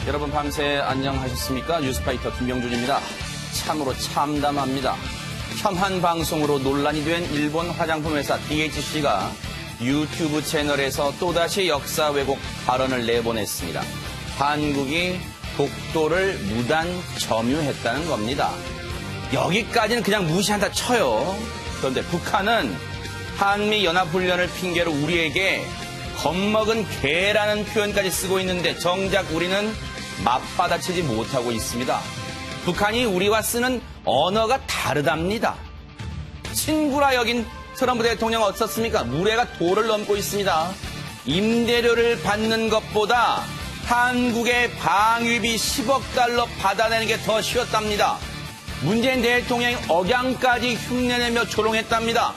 여러분 밤새 안녕하셨습니까? 뉴스파이터 김병준입니다. 참으로 참담합니다. 혐한 방송으로 논란이 된 일본 화장품 회사 DHC가 유튜브 채널에서 또다시 역사 왜곡 발언을 내보냈습니다. 한국이 독도를 무단 점유했다는 겁니다. 여기까지는 그냥 무시한다 쳐요. 그런데 북한은 한미연합훈련을 핑계로 우리에게 겁먹은 개라는 표현까지 쓰고 있는데 정작 우리는 맞받아치지 못하고 있습니다. 북한이 우리와 쓰는 언어가 다르답니다. 친구라 여긴 트럼프 대통령 어떻습니까? 무례가 도를 넘고 있습니다. 임대료를 받는 것보다 한국의 방위비 10억 달러 받아내는 게 더 쉬웠답니다. 문재인 대통령이 억양까지 흉내내며 조롱했답니다.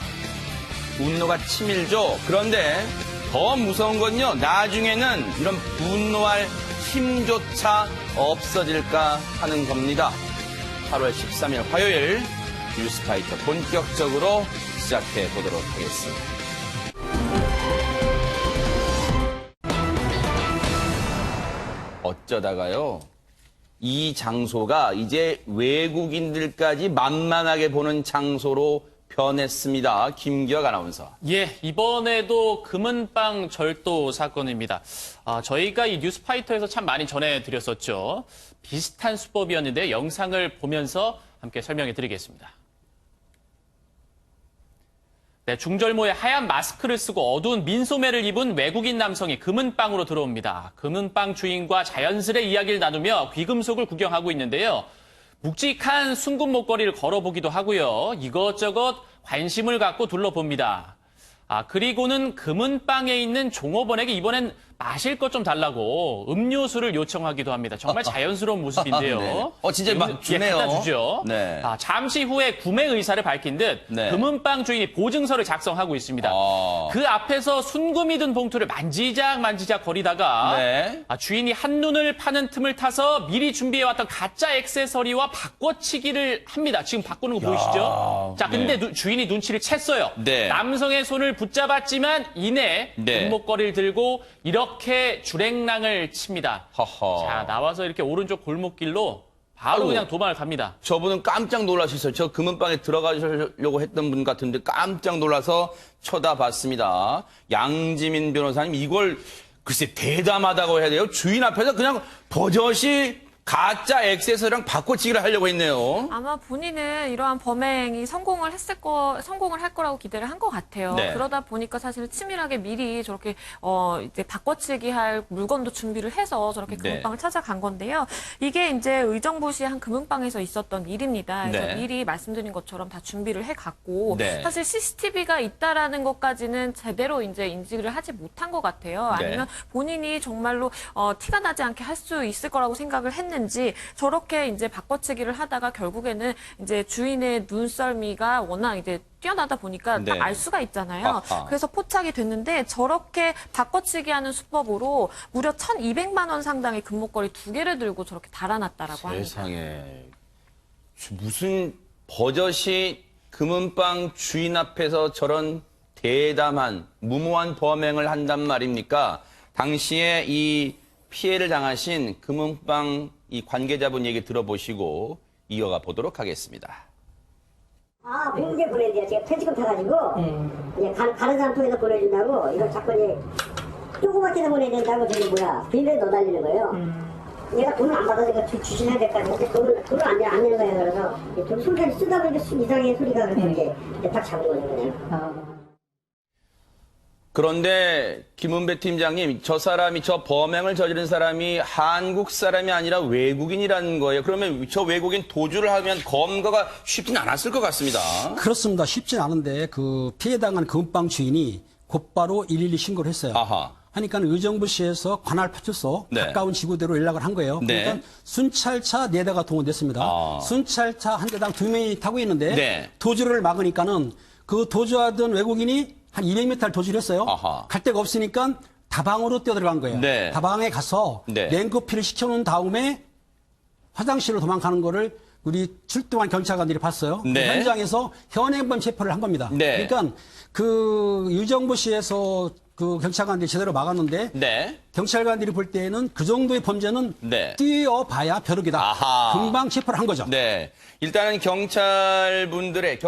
분노가 치밀죠. 그런데 더 무서운 건요, 나중에는 이런 분노할 힘조차 없어질까 하는 겁니다. 8월 13일 화요일 뉴스파이터 본격적으로 시작해 보도록 하겠습니다. 어쩌다가요, 이 장소가 이제 외국인들까지 만만하게 보는 장소로 변했습니다. 김기혁 아나운서. 예, 이번에도 금은방 절도 사건입니다. 저희가 이 뉴스파이터에서 참 많이 전해드렸었죠. 비슷한 수법이었는데 영상을 보면서 함께 설명해 드리겠습니다. 네, 중절모에 하얀 마스크를 쓰고 어두운 민소매를 입은 외국인 남성이 금은방으로 들어옵니다. 금은방 주인과 자연스레 이야기를 나누며 귀금속을 구경하고 있는데요. 묵직한 순금 목걸이를 걸어보기도 하고요. 이것저것 관심을 갖고 둘러봅니다. 그리고는 금은방에 있는 종업원에게 이번엔 마실 것 좀 달라고 음료수를 요청하기도 합니다. 정말 자연스러운 모습인데요. 네. 진짜 막 주네요. 갖다 주죠. 네. 잠시 후에 구매 의사를 밝힌 듯 네. 금은방 주인이 보증서를 작성하고 있습니다. 그 앞에서 순금이 든 봉투를 만지작 거리다가 네. 주인이 한눈을 파는 틈을 타서 미리 준비해왔던 가짜 액세서리와 바꿔치기를 합니다. 지금 바꾸는 거 보이시죠? 자, 근데 네. 주인이 눈치를 챘어요. 네. 남성의 손을 붙잡았지만 이내 네. 금목걸이를 들고 이렇게 주랭랑을 칩니다. 허허. 자, 나와서 이렇게 오른쪽 골목길로 바로 그냥 도망을 갑니다. 저분은 깜짝 놀라셨어요. 저 금은방에 들어가려고 했던 분 같은데 깜짝 놀라서 쳐다봤습니다. 양지민 변호사님, 이걸 글쎄 대담하다고 해야 돼요. 주인 앞에서 그냥 버젓이 가짜 액세서리랑 바꿔치기를 하려고 했네요. 아마 본인은 이러한 범행이 성공을 할 거라고 기대를 한 것 같아요. 네. 그러다 보니까 사실은 치밀하게 미리 저렇게 이제 바꿔치기 할 물건도 준비를 해서 저렇게 금은방을 찾아간 건데요. 이게 이제 의정부시 한 금은방에서 있었던 일입니다. 그래서 네. 미리 말씀드린 것처럼 다 준비를 해갔고 네. 사실 CCTV가 있다라는 것까지는 제대로 이제 인지를 하지 못한 것 같아요. 아니면 본인이 정말로 티가 나지 않게 할 수 있을 거라고 생각을 했는지 저렇게 이제 바꿔치기를 하다가 결국에는 이제 주인의 눈썰미가 워낙 이제 뛰어나다 보니까 딱 알 수가 있잖아요. 그래서 포착이 됐는데 저렇게 바꿔치기 하는 수법으로 무려 1,200만 원 상당의 금목걸이 2개를 들고 저렇게 달아났다라고 합니다. 세상에. 무슨 버젓이 금은방 주인 앞에서 저런 대담한 무모한 범행을 한단 말입니까? 당시에 이 피해를 당하신 금은방 이 관계자분 얘기 들어보시고 이어가 보도록 하겠습니다. 공개 보낸대요. 제가 편지금 타가지고 이제 다른 사람 통해서 보내준다고 이걸 자꾸 이제 조그맣게도 보내야 된다고 저기 비밀에 넣어달리는 거예요. 얘가 돈을 안 받아서 주신해야 될 거 아니에요. 돈을 안 내는 거예요. 그래서 돈 손까지 쓰다 보니까 이상하게 소리가 그래서 이제 딱 잡은 거죠. 그냥. 그런데 김은배 팀장님, 저 범행을 저지른 사람이 한국 사람이 아니라 외국인이라는 거예요. 그러면 저 외국인 도주를 하면 검거가 쉽진 않았을 것 같습니다. 그렇습니다. 쉽진 않은데 그 피해당한 금은방 주인이 곧바로 112 신고를 했어요. 아하. 하니까 의정부시에서 관할 파출소 가까운 지구대로 연락을 한 거예요. 그러니까 순찰차 4대가 동원됐습니다. 순찰차 한 대당 2명이 타고 있는데 도주를 막으니까는 그 도주하던 외국인이 한 200m를 도주를 했어요. 갈 데가 없으니까 다방으로 뛰어들어간 거예요. 다방에 가서 랭크피를 시켜놓은 다음에 화장실로 도망가는 거를 우리 출동한 경찰관들이 봤어요. 그 현장에서 현행범 체포를 한 겁니다. 그러니까 그 의정부시에서 그 경찰관들이 제대로 막았는데 네. 경찰관들이 볼 때에는 그 정도의 범죄는 네. 뛰어봐야 벼룩이다. 아하. 금방 체포를 한 거죠. 네. 일단은 경찰들의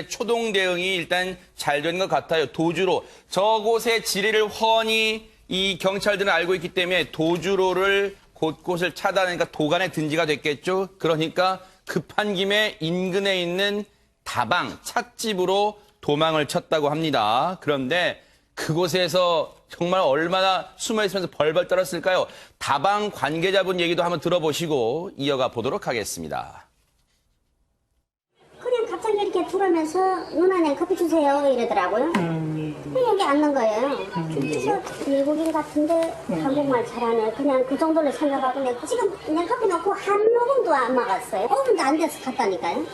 초동 대응이 일단 잘 된 것 같아요. 도주로. 저곳의 지리를 훤히 이 경찰들은 알고 있기 때문에 도주로를 곳곳을 차단하니까 도간에 든지가 됐겠죠. 그러니까 급한 김에 인근에 있는 다방, 찻집으로 도망을 쳤다고 합니다. 그런데 그곳에서 정말 얼마나 숨어 있으면서 벌벌 떨었을까요? 다방 관계자분 얘기도 한번 들어보시고 이어가 보도록 하겠습니다. 그냥 갑자기 이렇게 들어오면서 누나 내 커피 주세요 이러더라고요. 여기 앉는 거예요. 그래서 외국인 같은데 한국말 잘하네. 그냥 그 정도로 생각하고 내가 지금 내 커피 놓고 한 모금도 안 막았어요. 5분도 안 돼서 갔다니까요.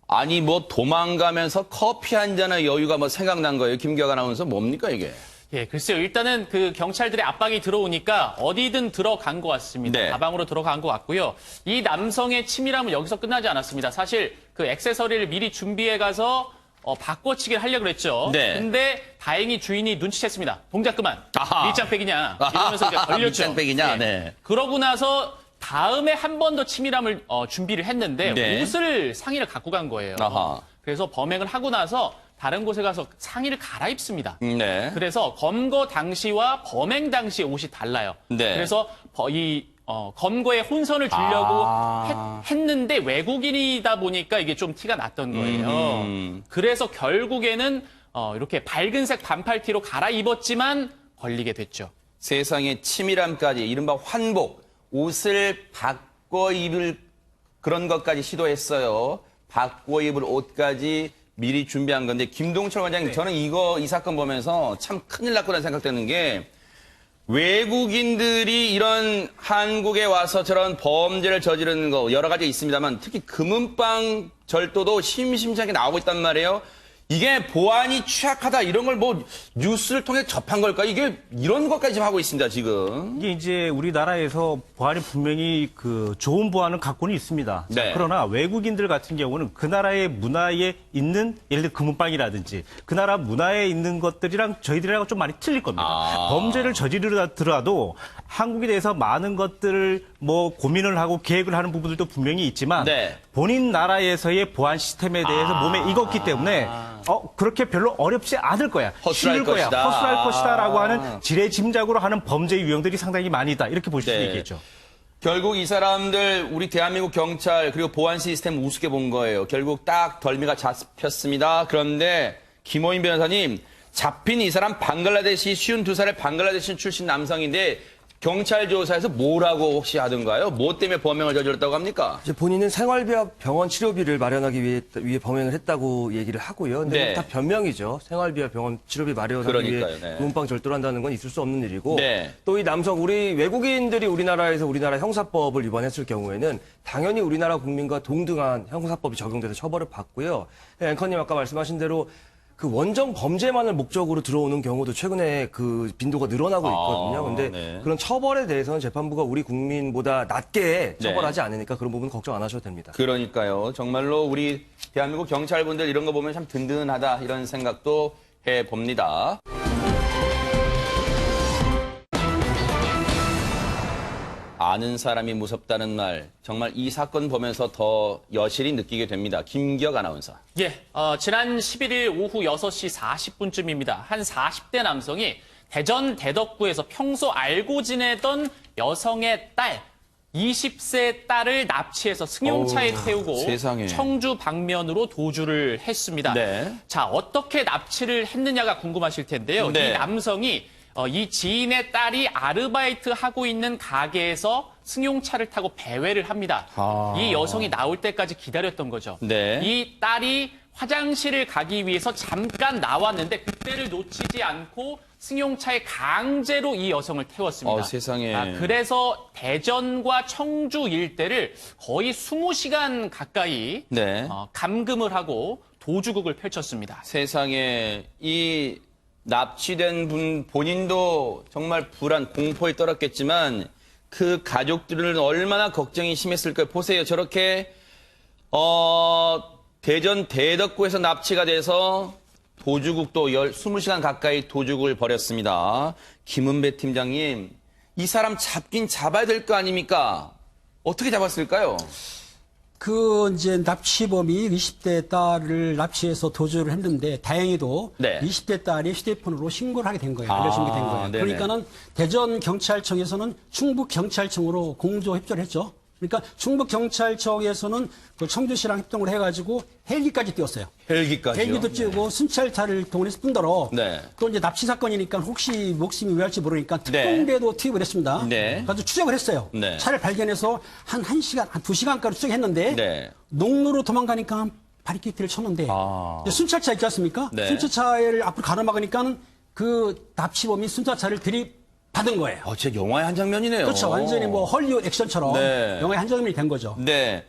아니 뭐 도망가면서 커피 한 잔의 여유가 뭐 생각난 거예요. 김기혁 아나운서 뭡니까 이게? 예, 글쎄요. 일단은 그 경찰들의 압박이 들어오니까 어디든 들어간 것 같습니다. 네. 다방으로 들어간 것 같고요. 이 남성의 치밀함은 여기서 끝나지 않았습니다. 사실 그 액세서리를 미리 준비해 가서 바꿔치기를 하려고 그랬죠. 네. 근데 다행히 주인이 눈치챘습니다. 동작 그만. 아하. 밑장빼기냐. 이러면서 이제 걸렸죠. 밑장빼기냐. 예. 네. 그러고 나서 다음에 한 번 더 치밀함을 준비를 했는데 네. 옷을 상의를 갖고 간 거예요. 아하. 그래서 범행을 하고 나서 다른 곳에 가서 상의를 갈아입습니다. 네. 그래서 검거 당시와 범행 당시의 옷이 달라요. 네. 그래서 검거에 혼선을 주려고 했는데 외국인이다 보니까 이게 좀 티가 났던 거예요. 그래서 결국에는 이렇게 밝은색 반팔티로 갈아입었지만 걸리게 됐죠. 세상의 치밀함까지 이른바 환복, 옷을 바꿔 입을 그런 것까지 시도했어요. 바꿔 입을 옷까지 미리 준비한 건데 김동철 원장님 저는 이 사건 보면서 참 큰일 났구나 생각되는 게 외국인들이 이런 한국에 와서 저런 범죄를 저지르는 거 여러 가지 있습니다만 특히 금은방 절도도 심심찮게 나오고 있단 말이에요. 이게 보안이 취약하다 이런 걸 뭐 뉴스를 통해 접한 걸까? 이게 이런 것까지 지금 하고 있습니다, 지금. 이게 이제 우리나라에서 보안이 분명히 그 좋은 보안을 갖고는 있습니다. 네. 그러나 외국인들 같은 경우는 그 나라의 문화에 있는 예를 들어 금은방이라든지 그 나라 문화에 있는 것들이랑 저희들이랑 좀 많이 틀릴 겁니다. 범죄를 저지르더라도 한국에 대해서 많은 것들을 뭐 고민을 하고 계획을 하는 부분들도 분명히 있지만 네. 본인 나라에서의 보안 시스템에 대해서 몸에 익었기 때문에 그렇게 별로 어렵지 않을 거야. 허술할 쉬울 거야. 것이다. 허술할 것이다라고 하는 지레짐작으로 하는 범죄 유형들이 상당히 많이 있다. 이렇게 보실 수 네. 있겠죠. 결국 이 사람들 우리 대한민국 경찰 그리고 보안 시스템 우습게 본 거예요. 결국 딱 덜미가 잡혔습니다. 그런데 김호인 변호사님 잡힌 이 사람 방글라데시 52살의 방글라데시 출신 남성인데 경찰 조사에서 뭐라고 혹시 하던가요? 뭐 때문에 범행을 저질렀다고 합니까? 이제 본인은 생활비와 병원 치료비를 마련하기 위해 범행을 했다고 얘기를 하고요. 근데 네. 다 변명이죠. 생활비와 병원 치료비 마련하기 그러니까요, 위해 네. 금은방 절도를 한다는 건 있을 수 없는 일이고 네. 또 이 남성 우리 외국인들이 우리나라에서 우리나라 형사법을 위반했을 경우에는 당연히 우리나라 국민과 동등한 형사법이 적용돼서 처벌을 받고요. 앵커님 아까 말씀하신 대로 그 원정 범죄만을 목적으로 들어오는 경우도 최근에 그 빈도가 늘어나고 있거든요. 근데 네. 그런 처벌에 대해서는 재판부가 우리 국민보다 낮게 네. 처벌하지 않으니까 그런 부분 걱정 안 하셔도 됩니다. 그러니까요. 정말로 우리 대한민국 경찰분들 이런 거 보면 참 든든하다 이런 생각도 해봅니다. 아는 사람이 무섭다는 말 정말 이 사건 보면서 더 여실히 느끼게 됩니다. 김기혁 아나운서. 예, 지난 11일 오후 6시 40분쯤입니다. 한 40대 남성이 대전 대덕구에서 평소 알고 지내던 여성의 딸, 20세 딸을 납치해서 승용차에 태우고 세상에. 청주 방면으로 도주를 했습니다. 네. 자, 어떻게 납치를 했느냐가 궁금하실 텐데요. 네. 이 남성이 이 지인의 딸이 아르바이트 하고 있는 가게에서 승용차를 타고 배회를 합니다. 이 여성이 나올 때까지 기다렸던 거죠. 네. 이 딸이 화장실을 가기 위해서 잠깐 나왔는데 그때를 놓치지 않고 승용차에 강제로 이 여성을 태웠습니다. 세상에. 그래서 대전과 청주 일대를 거의 20시간 가까이 네. 감금을 하고 도주극을 펼쳤습니다. 세상에 이 납치된 분 본인도 정말 불안, 공포에 떨었겠지만 그 가족들은 얼마나 걱정이 심했을까요? 보세요. 저렇게 대전 대덕구에서 납치가 돼서 도주국도 20시간 가까이 도주국을 벌였습니다. 김은배 팀장님, 이 사람 잡긴 잡아야 될 거 아닙니까? 어떻게 잡았을까요? 이제 납치범이 20대 딸을 납치해서 도주를 했는데 다행히도 네. 20대 딸이 휴대폰으로 신고를 하게 된 거예요. 알려진 게 된 거예요. 네네. 그러니까는 대전 경찰청에서는 충북 경찰청으로 공조 협조를 했죠. 그러니까 충북 경찰청에서는 그 청주시랑 협동을 해가지고 헬기까지 띄웠어요. 헬기까지요? 헬기도 띄우고 순찰차를 동원했을 뿐더러 네. 또 이제 납치 사건이니까 혹시 목숨이 위할지 모르니까 특공대도 투입을 했습니다. 네. 그래서 추적을 했어요. 네. 차를 발견해서 한 1시간, 한 2시간까지 추적했는데 네. 농로로 도망가니까 바리케이트를 쳤는데 순찰차 있지 않습니까? 네. 순찰차를 앞으로 가로막으니까 그 납치범이 순찰차를 들이받은 거예요. 제 영화의 한 장면이네요. 그렇죠. 완전히 뭐 헐리우드 액션처럼 네. 영화의 한 장면이 된 거죠. 네.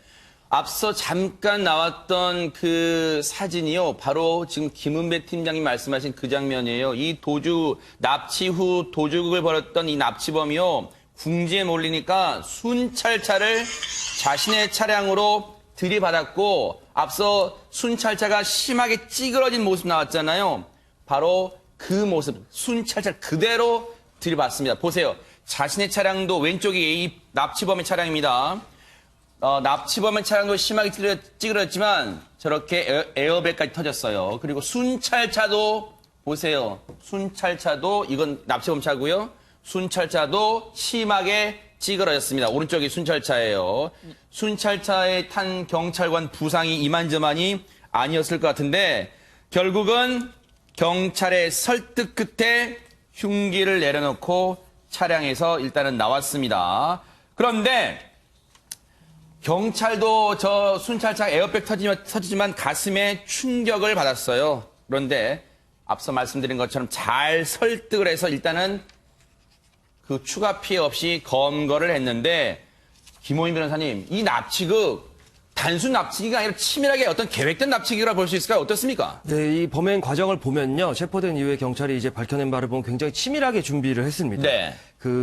앞서 잠깐 나왔던 그 사진이요. 바로 지금 김은배 팀장님 말씀하신 그 장면이에요. 이 납치 후 도주국을 벌였던 이 납치범이요. 궁지에 몰리니까 순찰차를 자신의 차량으로 들이받았고 앞서 순찰차가 심하게 찌그러진 모습 나왔잖아요. 바로 그 모습, 순찰차를 그대로 들이받습니다. 보세요. 자신의 차량도 왼쪽이 이 납치범의 차량입니다. 납치범의 차량도 심하게 찌그러졌지만 저렇게 에어백까지 터졌어요. 그리고 순찰차도 보세요. 순찰차도 이건 납치범 차고요. 순찰차도 심하게 찌그러졌습니다. 오른쪽이 순찰차예요. 순찰차에 탄 경찰관 부상이 이만저만이 아니었을 것 같은데 결국은 경찰의 설득 끝에 흉기를 내려놓고 차량에서 일단은 나왔습니다. 그런데 경찰도 저 순찰차 에어백 터지지만 가슴에 충격을 받았어요. 그런데 앞서 말씀드린 것처럼 잘 설득을 해서 일단은 그 추가 피해 없이 검거를 했는데 김호인 변호사님, 이 납치극 단순 납치기가 아니라 치밀하게 어떤 계획된 납치기라 볼 수 있을까요? 어떻습니까? 네, 이 범행 과정을 보면요. 체포된 이후에 경찰이 이제 밝혀낸 바를 보면 굉장히 치밀하게 준비를 했습니다. 네.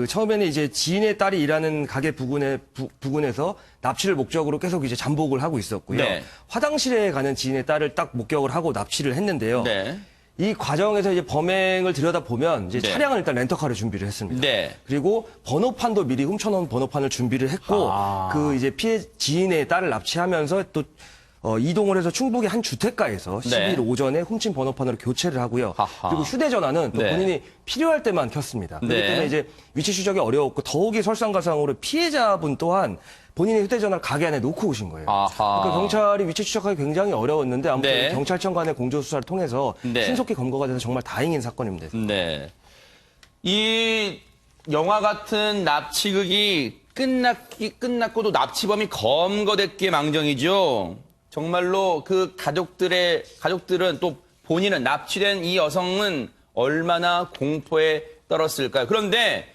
처음에는 이제 지인의 딸이 일하는 가게 부근에서 납치를 목적으로 계속 이제 잠복을 하고 있었고요. 네. 화장실에 가는 지인의 딸을 딱 목격을 하고 납치를 했는데요. 네. 이 과정에서 이제 범행을 들여다보면 이제 네. 차량을 일단 렌터카를 준비를 했습니다. 네. 그리고 번호판도 미리 훔쳐놓은 번호판을 준비를 했고 그 이제 피해 지인의 딸을 납치하면서 또 이동을 해서 충북의 한 주택가에서 12일 오전에 훔친 번호판으로 교체를 하고요. 하하. 그리고 휴대전화는 또 네. 본인이 필요할 때만 켰습니다. 그렇기 네. 때문에 이제 위치 추적이 어려웠고 더욱이 설상가상으로 피해자분 또한 본인의 휴대전화를 가게 안에 놓고 오신 거예요. 아하. 그러니까 경찰이 위치 추적하기 굉장히 어려웠는데 아무튼 네. 경찰청 간의 공조수사를 통해서 네. 신속히 검거가 돼서 정말 다행인 사건입니다. 네. 이 영화 같은 납치극이 끝났고도 납치범이 검거됐기에 망정이죠. 정말로 그 가족들은 또 본인은 납치된 이 여성은 얼마나 공포에 떨었을까요? 그런데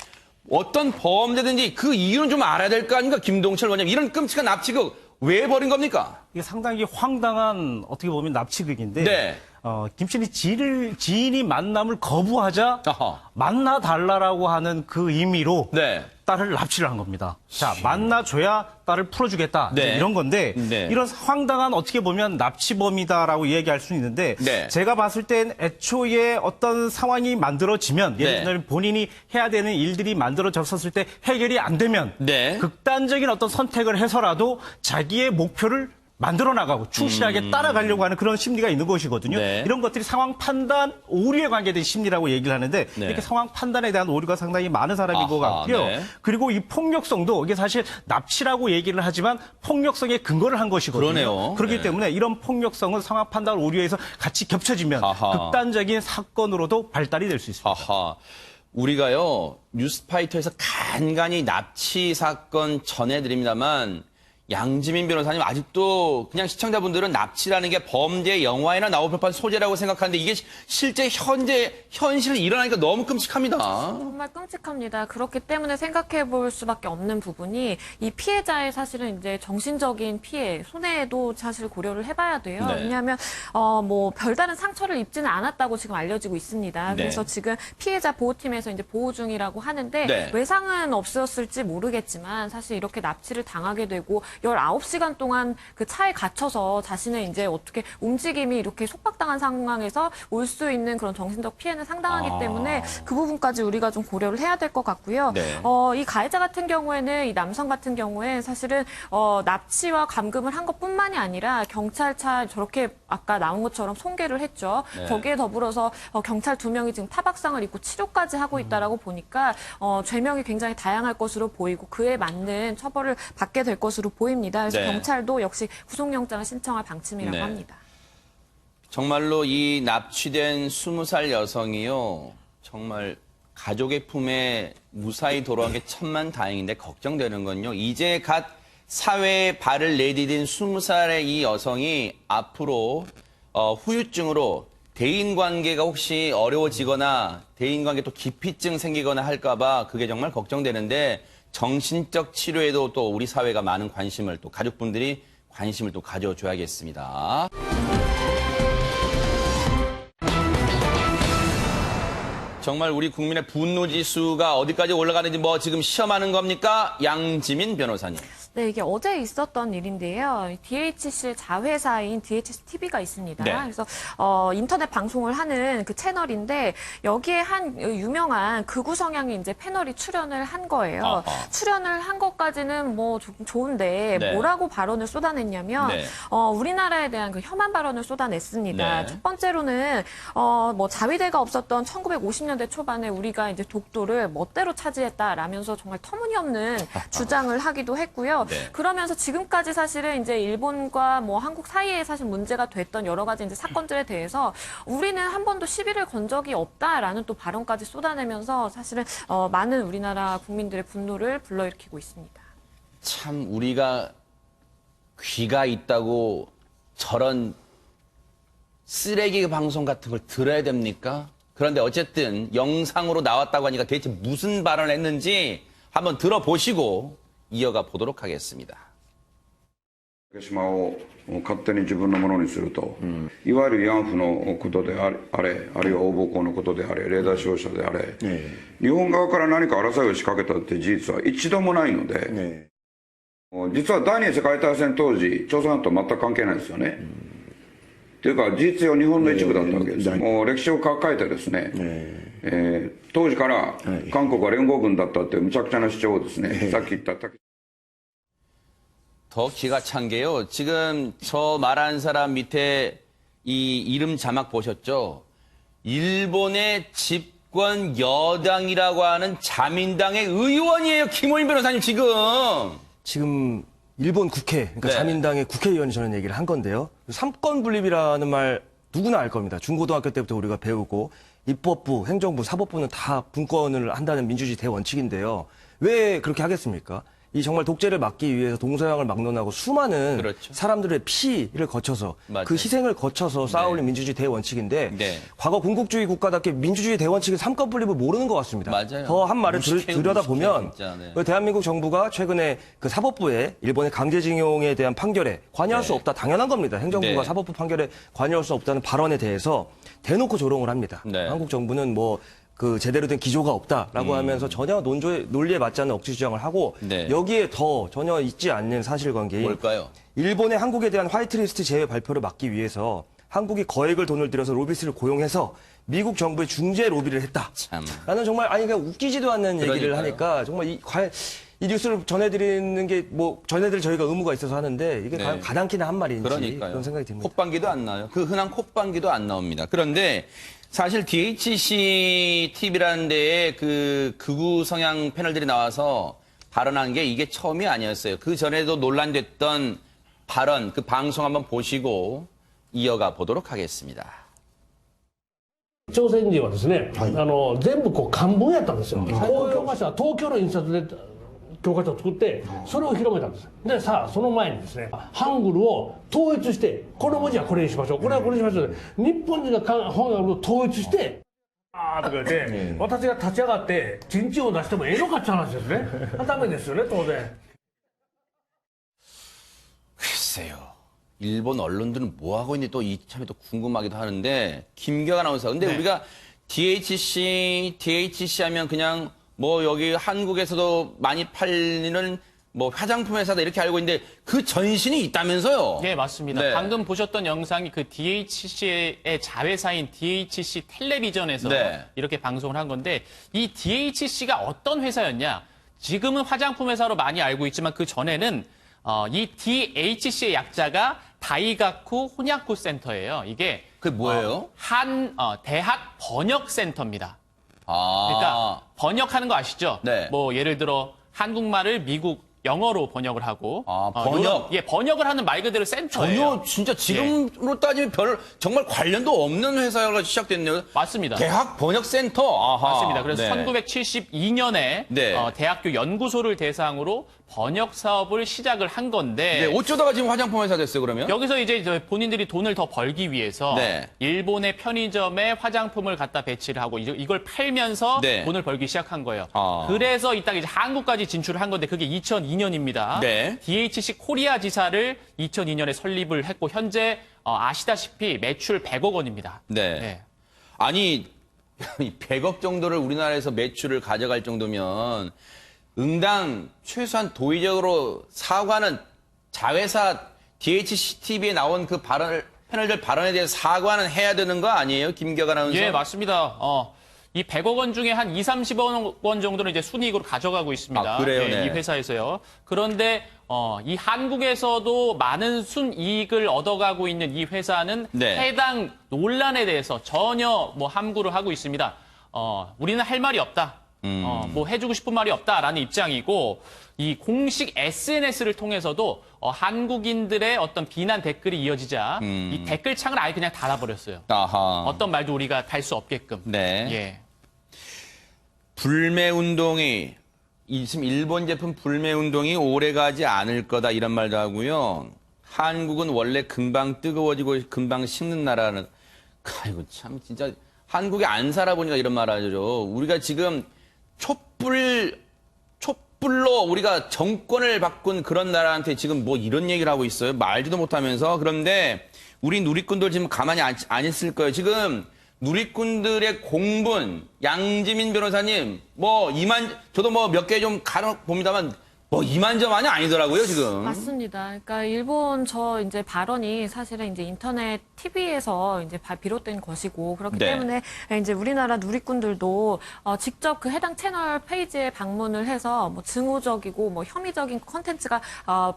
어떤 범죄든지 그 이유는 좀 알아야 될 거 아닙니까? 김동철 원장님. 이런 끔찍한 납치극 왜 벌인 겁니까? 이게 상당히 황당한 어떻게 보면 납치극인데 네. 김씨는 지인이 만남을 거부하자 아하. 만나달라고 하는 그 의미로 네. 딸을 납치를 한 겁니다. 자, 만나줘야 딸을 풀어주겠다. 네. 이제 이런 건데 네. 이런 황당한 어떻게 보면 납치범이다라고 이야기할 수는 있는데 네. 제가 봤을 땐 애초에 어떤 상황이 만들어지면 예를 네. 들면 본인이 해야 되는 일들이 만들어졌었을 때 해결이 안 되면 네. 극단적인 어떤 선택을 해서라도 자기의 목표를 만들어 나가고 충실하게 따라가려고 하는 그런 심리가 있는 것이거든요. 네. 이런 것들이 상황 판단 오류에 관계된 심리라고 얘기를 하는데 네. 이렇게 상황 판단에 대한 오류가 상당히 많은 사람인 것 아하, 같고요. 네. 그리고 이 폭력성도 이게 사실 납치라고 얘기를 하지만 폭력성에 근거를 한 것이거든요. 그러네요. 그렇기 네. 때문에 이런 폭력성은 상황 판단 오류에서 같이 겹쳐지면 아하. 극단적인 사건으로도 발달이 될 수 있습니다. 아하. 우리가요, 뉴스파이터에서 간간히 납치 사건 전해드립니다만, 양지민 변호사님 아직도 그냥 시청자분들은 납치라는 게 범죄 영화에나 나올 법한 소재라고 생각하는데 이게 실제 현실에 일어나니까 너무 끔찍합니다. 정말 끔찍합니다. 그렇기 때문에 생각해 볼 수밖에 없는 부분이 이 피해자의 사실은 이제 정신적인 피해, 손해도 사실 고려를 해봐야 돼요. 네. 왜냐하면 뭐 별다른 상처를 입지는 않았다고 지금 알려지고 있습니다. 네. 그래서 지금 피해자 보호팀에서 이제 보호 중이라고 하는데 네. 외상은 없었을지 모르겠지만 사실 이렇게 납치를 당하게 되고 19시간 동안 그 차에 갇혀서 자신의 이제 어떻게 움직임이 이렇게 속박당한 상황에서 올 수 있는 그런 정신적 피해는 상당하기 때문에 그 부분까지 우리가 좀 고려를 해야 될 것 같고요. 네. 이 가해자 같은 경우에는 이 남성 같은 경우에 사실은 납치와 감금을 한 것뿐만이 아니라 경찰차 저렇게 아까 나온 것처럼 손괴를 했죠. 네. 거기에 더불어서 경찰 2명이 지금 타박상을 입고 치료까지 하고 있다라고 보니까 죄명이 굉장히 다양할 것으로 보이고 그에 맞는 처벌을 받게 될 것으로 보입니다. 그래서 네. 경찰도 역시 구속영장을 신청할 방침이라고 네. 합니다. 정말로 이 납치된 20살 여성이요. 정말 가족의 품에 무사히 돌아온 게 천만다행인데 걱정되는 건요. 이제 갓 사회에 발을 내디딘 20살의 이 여성이 앞으로 후유증으로 대인관계가 혹시 어려워지거나 대인관계 또 기피증 생기거나 할까봐 그게 정말 걱정되는데 정신적 치료에도 또 우리 사회가 많은 관심을 또 가족분들이 관심을 또 가져줘야겠습니다. 정말 우리 국민의 분노 지수가 어디까지 올라가는지 뭐 지금 시험하는 겁니까? 양지민 변호사님. 네, 이게 어제 있었던 일인데요. DHC의 자회사인 DHCTV가 있습니다. 네. 그래서 인터넷 방송을 하는 그 채널인데 여기에 한 유명한 극우 성향의 이제 패널이 출연을 한 거예요. 출연을 한 것까지는 뭐 좋은데 네. 뭐라고 발언을 쏟아냈냐면 네. 우리나라에 대한 그 혐한 발언을 쏟아냈습니다. 네. 첫 번째로는 뭐 자위대가 없었던 1950년대 초반에 우리가 이제 독도를 멋대로 차지했다라면서 정말 터무니없는 주장을 하기도 했고요. 네. 그러면서 지금까지 사실은 이제 일본과 뭐 한국 사이에 사실 문제가 됐던 여러 가지 이제 사건들에 대해서 우리는 한 번도 시비를 건 적이 없다라는 또 발언까지 쏟아내면서 사실은 많은 우리나라 국민들의 분노를 불러일으키고 있습니다. 참 우리가 귀가 있다고 저런 쓰레기 방송 같은 걸 들어야 됩니까? 그런데 어쨌든 영상으로 나왔다고 하니까 대체 무슨 발언을 했는지 한번 들어보시고 이어가 보도록 하겠습니다. 竹島を勝手に自分のものにすると、いわゆる慰安婦のことであれ、あるいは大暴行のことであれ、レーダー照射であれ、日本側から何か争いを仕掛けたって事実は一度もないので、実は第二次世界大戦当時、朝鮮半島全く関係ないですよね。というか、事実上日本の一部だったわけです。もう歴史を書いてですね、当時から韓国は連合軍だったっていうむちゃくちゃな主張をですね、さっき言った 더 기가 찬 게요. 지금 저 말한 사람 밑에 이 이름 자막 보셨죠? 일본의 집권 여당이라고 하는 자민당의 의원이에요. 김호인 변호사님 지금 일본 국회, 그러니까 네. 자민당의 국회의원이 저는 얘기를 한 건데요. 삼권 분립이라는 말 누구나 알 겁니다. 중고등학교 때부터 우리가 배우고 입법부, 행정부, 사법부는 다 분권을 한다는 민주주의 대원칙인데요. 왜 그렇게 하겠습니까? 이 정말 독재를 막기 위해서 동서양을 막론하고 수많은 그렇죠. 사람들의 피를 거쳐서 맞아요. 그 희생을 거쳐서 쌓아올린 민주주의 대원칙인데 네. 과거 군국주의 국가답게 민주주의 대원칙의 삼권 분립을 모르는 것 같습니다. 맞아요. 더 한 말을 들여다보면 무식해요, 진짜, 네. 그 대한민국 정부가 최근에 그 사법부에 일본의 강제징용에 대한 판결에 관여할 수 없다 당연한 겁니다. 행정부가 네. 사법부 판결에 관여할 수 없다는 발언에 대해서 대놓고 조롱을 합니다. 네. 한국 정부는 뭐 그 제대로 된 기조가 없다라고 하면서 전혀 논리에 맞지 않는 억지 주장을 하고 네. 여기에 더 전혀 있지 않는 사실관계인 뭘까요? 일본의 한국에 대한 화이트리스트 제외 발표를 막기 위해서 한국이 거액을 돈을 들여서 로비스트를 고용해서 미국 정부의 중재 로비를 했다. 참. 나는 정말 아니 그냥 웃기지도 않는 얘기를 그러니까요. 하니까 정말 이 뉴스를 전해드리는 게 뭐 전해드릴 저희가 의무가 있어서 하는데 이게 네. 가당키나 한 말인지 그러니까요. 그런 생각이 듭니다. 콧방귀도 안 나요. 그 흔한 콧방귀도 안 나옵니다. 그런데 사실 DHC TV라는 데에 그 극우 성향 패널들이 나와서 발언한 게 이게 처음이 아니었어요. 그 전에도 논란됐던 발언, 그 방송 한번 보시고 이어가 보도록 하겠습니다. 朝鮮人はですね、全部こう漢文やったんですよ。こういう場所は東京の印刷で教科書を作ってそれを広めたんです。でさあその前にですねハングルを統一してこの文字はこれにしましょうこれはこれにしましょう日本人が本を統一してあーとか言って私が立ち上がってチンチンを出してもええのかって話ですね。ダメですよね当然。 글쎄요. 일본 언론들은 뭐 하고 있는지 또 이참에 또 궁금하기도 하는데 김경 아나운서. 근데 우리가 DHC 하면 그냥 뭐 여기 한국에서도 많이 팔리는 뭐 화장품 회사다 이렇게 알고 있는데 그 전신이 있다면서요? 네, 맞습니다. 네. 방금 보셨던 영상이 그 DHC의 자회사인 DHC 텔레비전에서 네. 이렇게 방송을 한 건데 이 DHC가 어떤 회사였냐? 지금은 화장품 회사로 많이 알고 있지만 그 전에는 이 DHC의 약자가 다이가쿠 혼야쿠 센터예요. 이게 그게 뭐예요? 대학 번역 센터입니다. 아. 그러니까 번역하는 거 아시죠? 네. 뭐 예를 들어 한국말을 미국 영어로 번역을 하고 번역? 번역을 하는 말 그대로 센터예요. 전혀 진짜 지금으로 따지면 정말 관련도 없는 회사가 시작됐네요. 맞습니다. 대학 번역센터. 아하. 맞습니다. 그래서 네. 1972년에 네. 대학교 연구소를 대상으로 번역 사업을 시작을 한 건데 네, 어쩌다가 지금 화장품 회사 됐어요, 그러면? 여기서 이제 본인들이 돈을 더 벌기 위해서 네. 일본의 편의점에 화장품을 갖다 배치를 하고 이걸 팔면서 네. 돈을 벌기 시작한 거예요. 아. 그래서 이따가 이제 한국까지 진출을 한 건데 그게 2002년입니다. 네. DHC 코리아 지사를 2002년에 설립을 했고 현재 아시다시피 매출 100억 원입니다. 네. 네. 아니, 100억 정도를 우리나라에서 매출을 가져갈 정도면 응당 최소한 도의적으로 사과는 자회사 DHCTV에 나온 그 패널들 발언에 대해서 사과는 해야 되는 거 아니에요? 김경아 아나운서? 예, 맞습니다. 이 100억 원 중에 한 2, 30억 원 정도는 이제 순이익으로 가져가고 있습니다. 아, 그래요? 예, 네. 이 회사에서요. 그런데 이 한국에서도 많은 순이익을 얻어가고 있는 이 회사는 네. 해당 논란에 대해서 전혀 뭐 함구를 하고 있습니다. 우리는 할 말이 없다. 뭐 해주고 싶은 말이 없다라는 입장이고 이 공식 SNS를 통해서도 한국인들의 어떤 비난 댓글이 이어지자 이 댓글창을 아예 그냥 닫아버렸어요. 아하. 어떤 말도 우리가 달 수 없게끔. 네. 예. 불매 운동이 지금 일본 제품 불매 운동이 오래가지 않을 거다 이런 말도 하고요. 한국은 원래 금방 뜨거워지고 금방 식는 나라는 아이고 참 진짜 한국에 안 살아보니까 이런 말 하죠. 우리가 지금 촛불로 우리가 정권을 바꾼 그런 나라한테 지금 뭐 이런 얘기를 하고 있어요. 말지도 못하면서. 그런데 우리 누리꾼들 지금 가만히 안 있을 거예요. 지금 누리꾼들의 공분, 양지민 변호사님, 저도 뭐 몇 개 좀 가려봅니다만, 이만저만이 아니더라고요, 지금. 맞습니다. 그러니까 일본 이제 발언이 사실은 이제 인터넷 TV에서 이제 비롯된 것이고 그렇기 네. 때문에 이제 우리나라 누리꾼들도 직접 그 해당 채널 페이지에 방문을 해서 뭐 증오적이고 뭐 혐의적인 콘텐츠가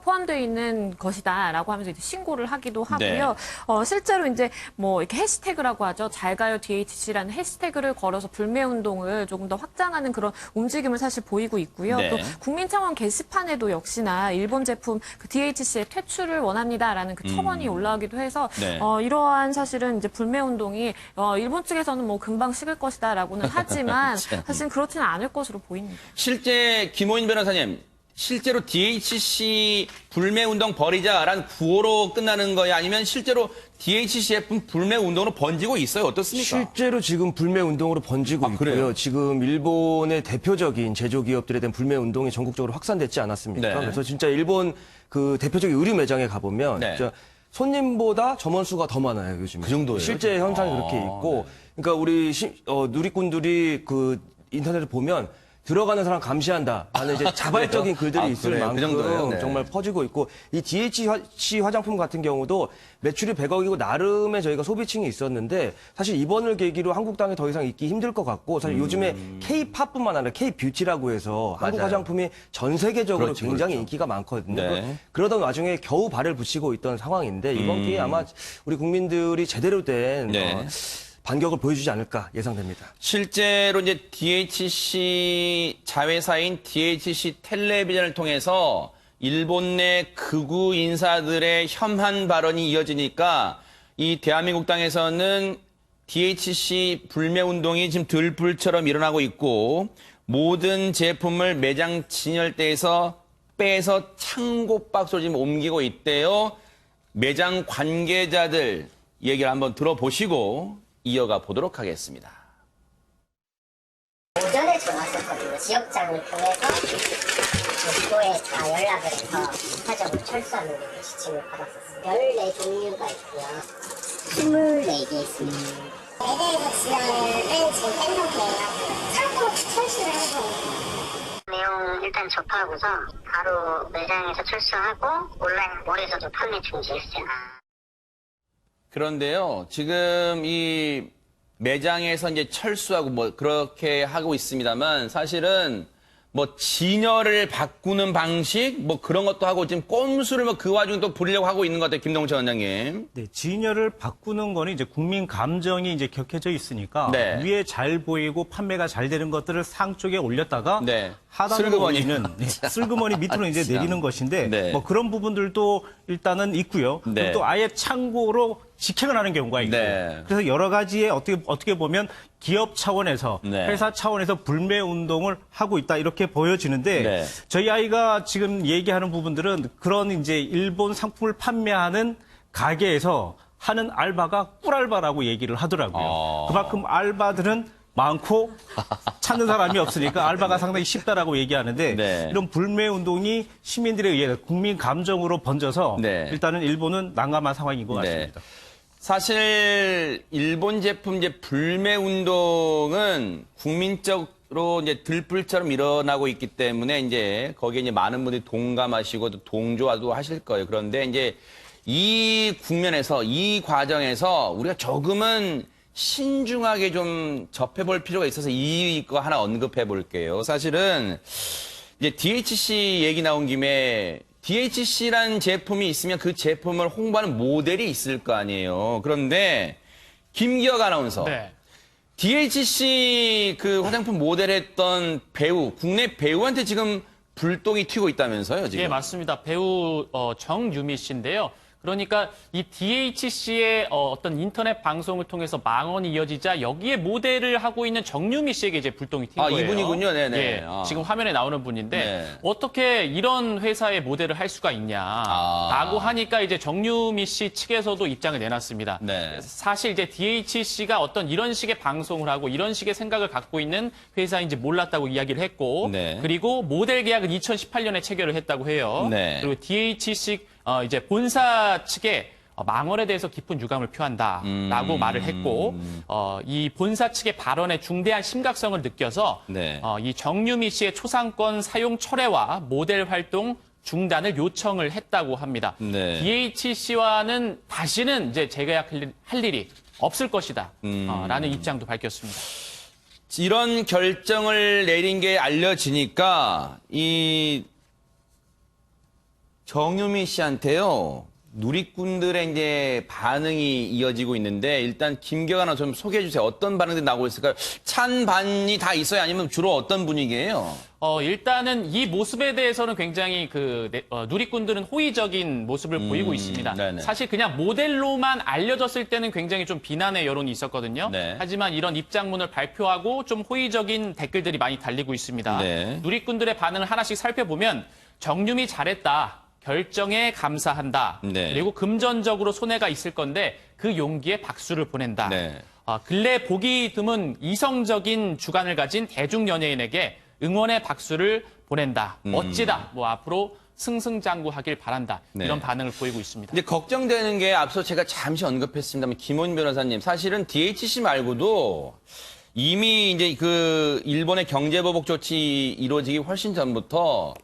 포함되어 있는 것이다라고 하면서 이제 신고를 하기도 하고요. 네. 실제로 이제 뭐 이렇게 해시태그라고 하죠. 잘 가요 DHC라는 해시태그를 걸어서 불매 운동을 조금 더 확장하는 그런 움직임을 사실 보이고 있고요. 네. 또 국민청원 게시판에도 역시나 일본 제품 그 DHC의 퇴출을 원합니다라는 그 첨언이 올라오기도 해서 네. 이러한 사실은 이제 불매 운동이 일본 측에서는 뭐 금방 식을 것이다라고는 하지만 사실 그렇지는 않을 것으로 보입니다. 실제 김호인 변호사님, 실제로 DHC 불매 운동 벌이자라는 구호로 끝나는 거예요? 아니면 실제로 DHCF 불매 운동으로 번지고 있어요? 어떻습니까? 실제로 지금 불매 운동으로 번지고 있고요. 그래요? 지금 일본의 대표적인 제조기업들에 대한 불매 운동이 전국적으로 확산됐지 않았습니까? 네. 그래서 진짜 일본 그 대표적인 의류 매장에 가보면 네. 진짜 손님보다 점원 수가 더 많아요, 요즘. 그 정도예요? 실제 현상이 그렇게 있고, 그러니까 우리 누리꾼들이 그 인터넷을 보면 들어가는 사람 감시한다 하는 이제 자발적인 글들이 있을 그래요? 만큼 그 정도예요? 네. 정말 퍼지고 있고, 이 DHC 화장품 같은 경우도 매출이 100억이고 나름의 저희가 소비층이 있었는데 사실 이번을 계기로 한국 땅에 더 이상 있기 힘들 것 같고, 사실 요즘에 K-팝뿐만 아니라 K-뷰티라고 해서 한국 맞아요. 화장품이 전 세계적으로 그렇죠, 굉장히 그렇죠. 인기가 많거든요. 네. 그러던 와중에 겨우 발을 붙이고 있던 상황인데 이번 기회에 아마 우리 국민들이 제대로 된 네. 반격을 보여주지 않을까 예상됩니다. 실제로 이제 DHC 자회사인 DHC 텔레비전을 통해서 일본 내 극우 인사들의 혐한 발언이 이어지니까 이 대한민국 땅에서는 DHC 불매 운동이 지금 들불처럼 일어나고 있고 모든 제품을 매장 진열대에서 빼서 창고 박스로 지금 옮기고 있대요. 매장 관계자들 얘기를 한번 들어보시고 이어가 보도록 하겠습니다. 오전에 전화했었거든요. 지역장을 통해서 도에 연락을 해서 기타적으로 철수하는 지침을 받았었어요. 14종류가 있고요. 24개 있습니다. 4개에서 지원을 지금 뺀 상태예요. 창고 철수를 해서 일단 접하고서 바로 매장에서 철수하고 온라인몰에서도 판매 중지했어요. 그런데요, 지금 이 매장에서 이제 철수하고 뭐 그렇게 하고 있습니다만 사실은 뭐 진열을 바꾸는 방식 뭐 그런 것도 하고 지금 꼼수를 뭐 그 와중에 또 부리려고 하고 있는 것 같아요, 김동철 원장님. 네, 진열을 바꾸는 거는 이제 국민 감정이 이제 격해져 있으니까 네. 위에 잘 보이고 판매가 잘 되는 것들을 상 쪽에 올렸다가 네. 하단으로 슬그머니. 올리는 슬그머니 밑으로 이제 참. 내리는 것인데 네. 뭐 그런 부분들도 일단은 있고요. 네. 그리고 또 아예 창고로 직행을 하는 경우가 있고 네. 그래서 여러 가지의 어떻게 보면 기업 차원에서 네. 회사 차원에서 불매 운동을 하고 있다 이렇게 보여지는데 네. 저희 아이가 지금 얘기하는 부분들은 그런 이제 일본 상품을 판매하는 가게에서 하는 알바가 꿀알바라고 얘기를 하더라고요. 그만큼 알바들은 많고 찾는 사람이 없으니까 알바가 상당히 쉽다라고 얘기하는데 네. 이런 불매 운동이 시민들에 의해 국민 감정으로 번져서 네. 일단은 일본은 난감한 상황인 것 네. 같습니다. 사실 일본 제품 이제 불매 운동은 국민적으로 이제 들불처럼 일어나고 있기 때문에 이제 거기에 이제 많은 분들이 동감하시고 또 동조도 하실 거예요. 그런데 이제 이 국면에서 이 과정에서 우리가 조금은 신중하게 좀 접해볼 필요가 있어서 이거 하나 언급해 볼게요. 사실은 이제 DHC 얘기 나온 김에 DHC라는 제품이 있으면 그 제품을 홍보하는 모델이 있을 거 아니에요. 그런데 김기혁 아나운서, 네. DHC 그 화장품 모델했던 배우, 국내 배우한테 지금 불똥이 튀고 있다면서요, 지금? 예, 맞습니다. 배우 정유미 씨인데요. 그러니까 이 DHC의 어떤 인터넷 방송을 통해서 망언이 이어지자 여기에 모델을 하고 있는 정유미 씨에게 이제 불똥이 튄 거예요. 이분이군요. 네네. 예, 지금 화면에 나오는 분인데 네. 어떻게 이런 회사의 모델을 할 수가 있냐라고 하니까 이제 정유미 씨 측에서도 입장을 내놨습니다. 네. 사실 이제 DHC가 어떤 이런 식의 방송을 하고 이런 식의 생각을 갖고 있는 회사인지 몰랐다고 이야기를 했고 네. 그리고 모델 계약은 2018년에 체결을 했다고 해요. 네. 그리고 DHC 이제 본사 측에 망언에 대해서 깊은 유감을 표한다라고 말을 했고 이 본사 측의 발언에 중대한 심각성을 느껴서 네. 이 정유미 씨의 초상권 사용 철회와 모델 활동 중단을 요청을 했다고 합니다. 네. DHC와는 다시는 이제 재계약할 일이 없을 것이다. 라는 입장도 밝혔습니다. 이런 결정을 내린 게 알려지니까 이 정유미 씨한테요, 누리꾼들의 이제 반응이 이어지고 있는데, 일단 김기혁 아나운서 좀 소개해 주세요. 어떤 반응들이 나오고 있을까요? 찬반이 다 있어요? 아니면 주로 어떤 분위기예요? 일단은 이 모습에 대해서는 굉장히 누리꾼들은 호의적인 모습을 보이고 있습니다. 네네. 사실 그냥 모델로만 알려졌을 때는 굉장히 좀 비난의 여론이 있었거든요. 네. 하지만 이런 입장문을 발표하고 좀 호의적인 댓글들이 많이 달리고 있습니다. 네. 누리꾼들의 반응을 하나씩 살펴보면 정유미 잘했다. 결정에 감사한다. 네. 그리고 금전적으로 손해가 있을 건데 그 용기에 박수를 보낸다. 네. 근래 보기 드문 이성적인 주관을 가진 대중 연예인에게 응원의 박수를 보낸다. 멋지다. 뭐 앞으로 승승장구하길 바란다. 네. 이런 반응을 보이고 있습니다. 이제 걱정되는 게 앞서 제가 잠시 언급했습니다만 김원 변호사님, 사실은 DHC 말고도 이미 이제 그 일본의 경제보복 조치 이루어지기 훨씬 전부터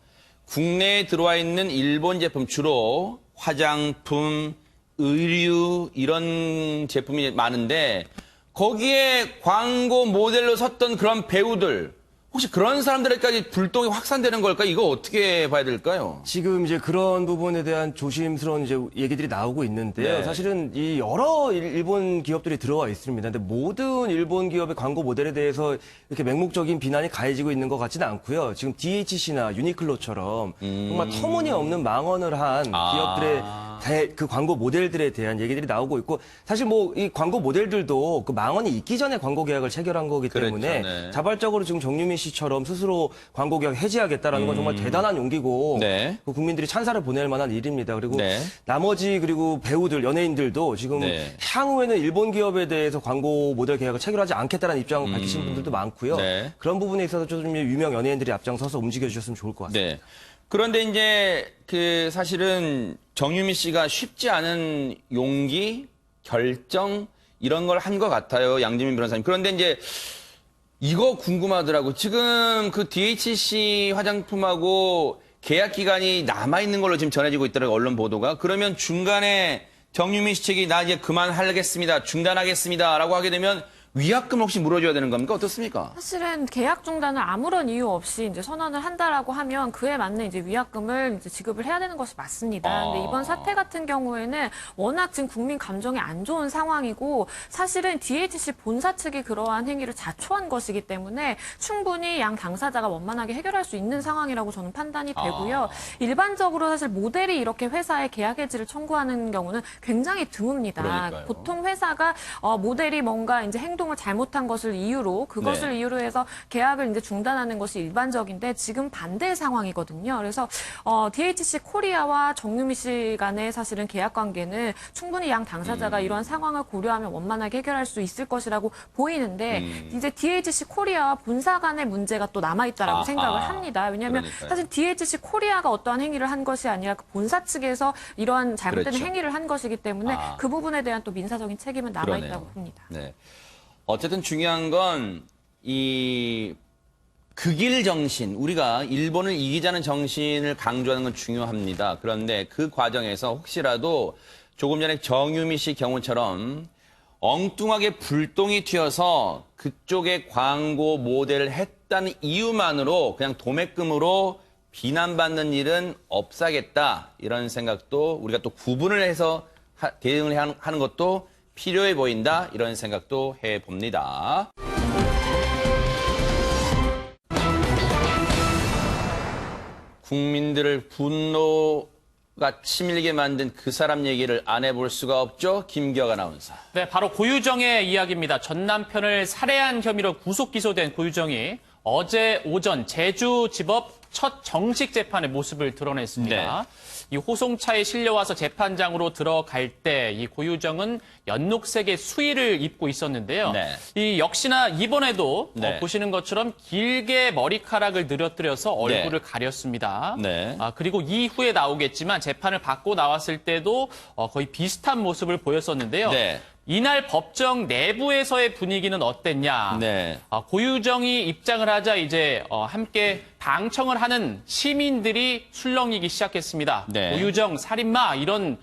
국내에 들어와 있는 일본 제품, 주로 화장품, 의류 이런 제품이 많은데 거기에 광고 모델로 섰던 그런 배우들, 혹시 그런 사람들에게까지 불똥이 확산되는 걸까요? 이거 어떻게 봐야 될까요? 지금 이제 그런 부분에 대한 조심스러운 이제 얘기들이 나오고 있는데요. 네. 사실은 이 여러 일본 기업들이 들어와 있습니다. 근데 모든 일본 기업의 광고 모델에 대해서 이렇게 맹목적인 비난이 가해지고 있는 것 같지는 않고요. 지금 DHC나 유니클로처럼 정말 터무니없는 망언을 한 기업들의 그 광고 모델들에 대한 얘기들이 나오고 있고, 사실 뭐 이 광고 모델들도 그 망언이 있기 전에 광고 계약을 체결한 거기 때문에 그렇죠, 네. 자발적으로 지금 정유미 씨처럼 스스로 광고 계약 해지하겠다라는 건 정말 대단한 용기고 네. 그 국민들이 찬사를 보낼 만한 일입니다. 그리고 네. 나머지 그리고 배우들, 연예인들도 지금 네. 향후에는 일본 기업에 대해서 광고 모델 계약을 체결하지 않겠다는 입장을 밝히신 분들도 많고요. 네. 그런 부분에 있어서 좀 유명 연예인들이 앞장서서 움직여 주셨으면 좋을 것 같습니다. 네. 그런데 이제 그 사실은 정유미 씨가 쉽지 않은 용기, 결정 이런 걸 한 것 같아요. 양지민 변호사님. 그런데 이제 이거 궁금하더라고. 지금 그 DHC 화장품하고 계약 기간이 남아있는 걸로 지금 전해지고 있더라고요. 언론 보도가. 그러면 중간에 정유미 씨 측이 나 이제 그만하겠습니다. 중단하겠습니다. 라고 하게 되면 위약금 혹시 물어줘야 되는 겁니까? 어떻습니까? 사실은 계약 중단을 아무런 이유 없이 이제 선언을 한다라고 하면 그에 맞는 이제 위약금을 이제 지급을 해야 되는 것이 맞습니다. 근데 이번 사태 같은 경우에는 워낙 지금 국민 감정이 안 좋은 상황이고 사실은 DHC 본사 측이 그러한 행위를 자초한 것이기 때문에 충분히 양 당사자가 원만하게 해결할 수 있는 상황이라고 저는 판단이 되고요. 일반적으로 사실 모델이 이렇게 회사에 계약 해지를 청구하는 경우는 굉장히 드뭅니다. 그러니까요. 보통 회사가 모델이 뭔가 이제 행동을 잘못한 것을 이유로 그것을 이유로 해서 계약을 이제 중단하는 것이 일반적인데 지금 반대 상황이거든요. 그래서 DHC 코리아와 정유미 씨 간의 사실은 계약 관계는 충분히 양 당사자가 이러한 상황을 고려하면 원만하게 해결할 수 있을 것이라고 보이는데 이제 DHC 코리아와 본사 간의 문제가 또 남아있다라고 생각을 합니다. 왜냐하면 그러니까요. 사실 DHC 코리아가 어떠한 행위를 한 것이 아니라 그 본사 측에서 이러한 잘못된 그렇죠. 행위를 한 것이기 때문에 그 부분에 대한 또 민사적인 책임은 남아있다고 그러네요. 봅니다. 네. 어쨌든 중요한 건 이 극일 정신, 우리가 일본을 이기자는 정신을 강조하는 건 중요합니다. 그런데 그 과정에서 혹시라도 조금 전에 정유미 씨 경우처럼 엉뚱하게 불똥이 튀어서 그쪽에 광고 모델을 했다는 이유만으로 그냥 도매금으로 비난받는 일은 없사겠다. 이런 생각도 우리가 또 구분을 해서 대응을 하는 것도 필요해 보인다. 이런 생각도 해봅니다. 국민들을 분노가 치밀게 만든 그 사람 얘기를 안 해볼 수가 없죠. 김기혁 아나운서. 네, 바로 고유정의 이야기입니다. 전 남편을 살해한 혐의로 구속 기소된 고유정이 어제 오전 제주지법 첫 정식 재판의 모습을 드러냈습니다. 이 호송차에 실려와서 재판장으로 들어갈 때 이 고유정은 연녹색의 수의를 입고 있었는데요. 이 역시나 이번에도 보시는 것처럼 길게 머리카락을 늘어뜨려서 얼굴을 가렸습니다. 그리고 이후에 나오겠지만 재판을 받고 나왔을 때도 거의 비슷한 모습을 보였었는데요. 이날 법정 내부에서의 분위기는 어땠냐? 고유정이 입장을 하자 이제 함께 방청을 하는 시민들이 술렁이기 시작했습니다. 고유정 살인마 이런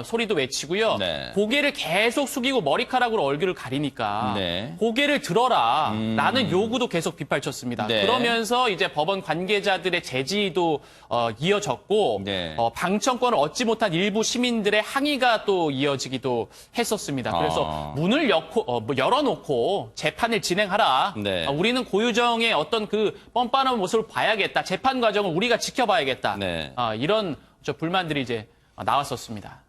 소리도 외치고요. 고개를 계속 숙이고 머리카락으로 얼굴을 가리니까 고개를 들어라 라는 요구도 계속 빗발쳤습니다. 그러면서 이제 법원 관계자들의 제지도 이어졌고 방청권을 얻지 못한 일부 시민들의 항의가 또 이어지기도 했었습니다. 그래서 문을 열어놓고 재판을 진행하라. 우리는 고유정의 어떤 그 뻔뻔한 모습을 봐야겠다. 재판 과정을 우리가 지켜봐야겠다. 이런 불만들이 이제 나왔었습니다.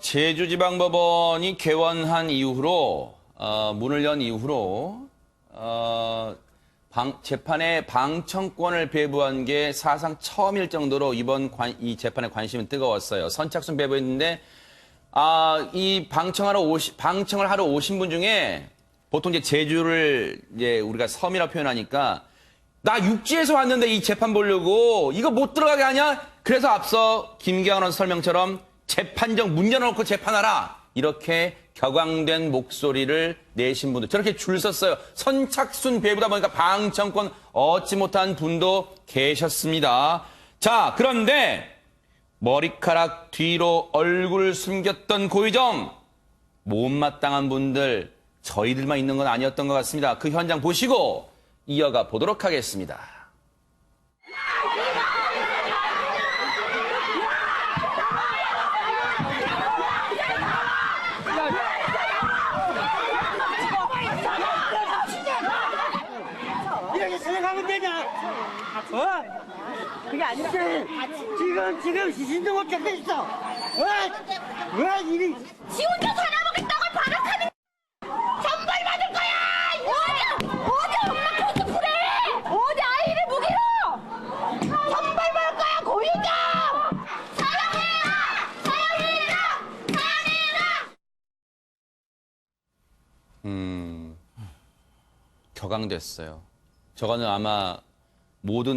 제주지방법원이 개원한 이후로 문을 연 이후로 재판에 방청권을 배부한 게 사상 처음일 정도로 이번 이 재판에 관심은 뜨거웠어요. 선착순 배부했는데 이 방청을 하러 오신 분 중에 보통 이제 제주를 이제 우리가 섬이라 표현하니까 나 육지에서 왔는데 이 재판 보려고 이거 못 들어가게 하냐? 그래서 앞서 김기현 아나운서 설명처럼 재판정 문 열어놓고 재판하라. 이렇게 격앙된 목소리를 내신 분들 저렇게 줄 섰어요. 선착순 배부다 보니까 방청권 얻지 못한 분도 계셨습니다. 자, 그런데 머리카락 뒤로 얼굴 숨겼던 고유정 못마땅한 분들 저희들만 있는 건 아니었던 것 같습니다. 그 현장 보시고 이어가 보도록 하겠습니다. 이렇게 생각하면 되냐? 그게 아니지. 지금 시신도 못 잡고 있어. 왜 이리? 지 혼자 살아보겠다고 발악하는 전벌 받을 거야! 어디 엄마 코스프레! 어디 아이를 무기로! 전벌 받을 거야, 고유정! 사랑해라! 사랑해라! 사랑해라! 격앙됐어요. 저거는 아마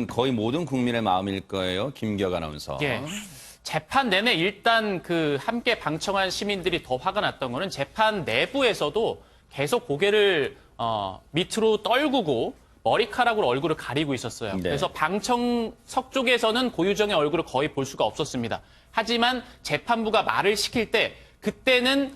거의 모든 국민의 마음일 거예요. 김기혁 아나운서. 재판 내내 일단 그 함께 방청한 시민들이 더 화가 났던 거는 재판 내부에서도 계속 고개를 밑으로 떨구고 머리카락으로 얼굴을 가리고 있었어요. 네. 그래서 방청석 쪽에서는 고유정의 얼굴을 거의 볼 수가 없었습니다. 하지만 재판부가 말을 시킬 때 그때는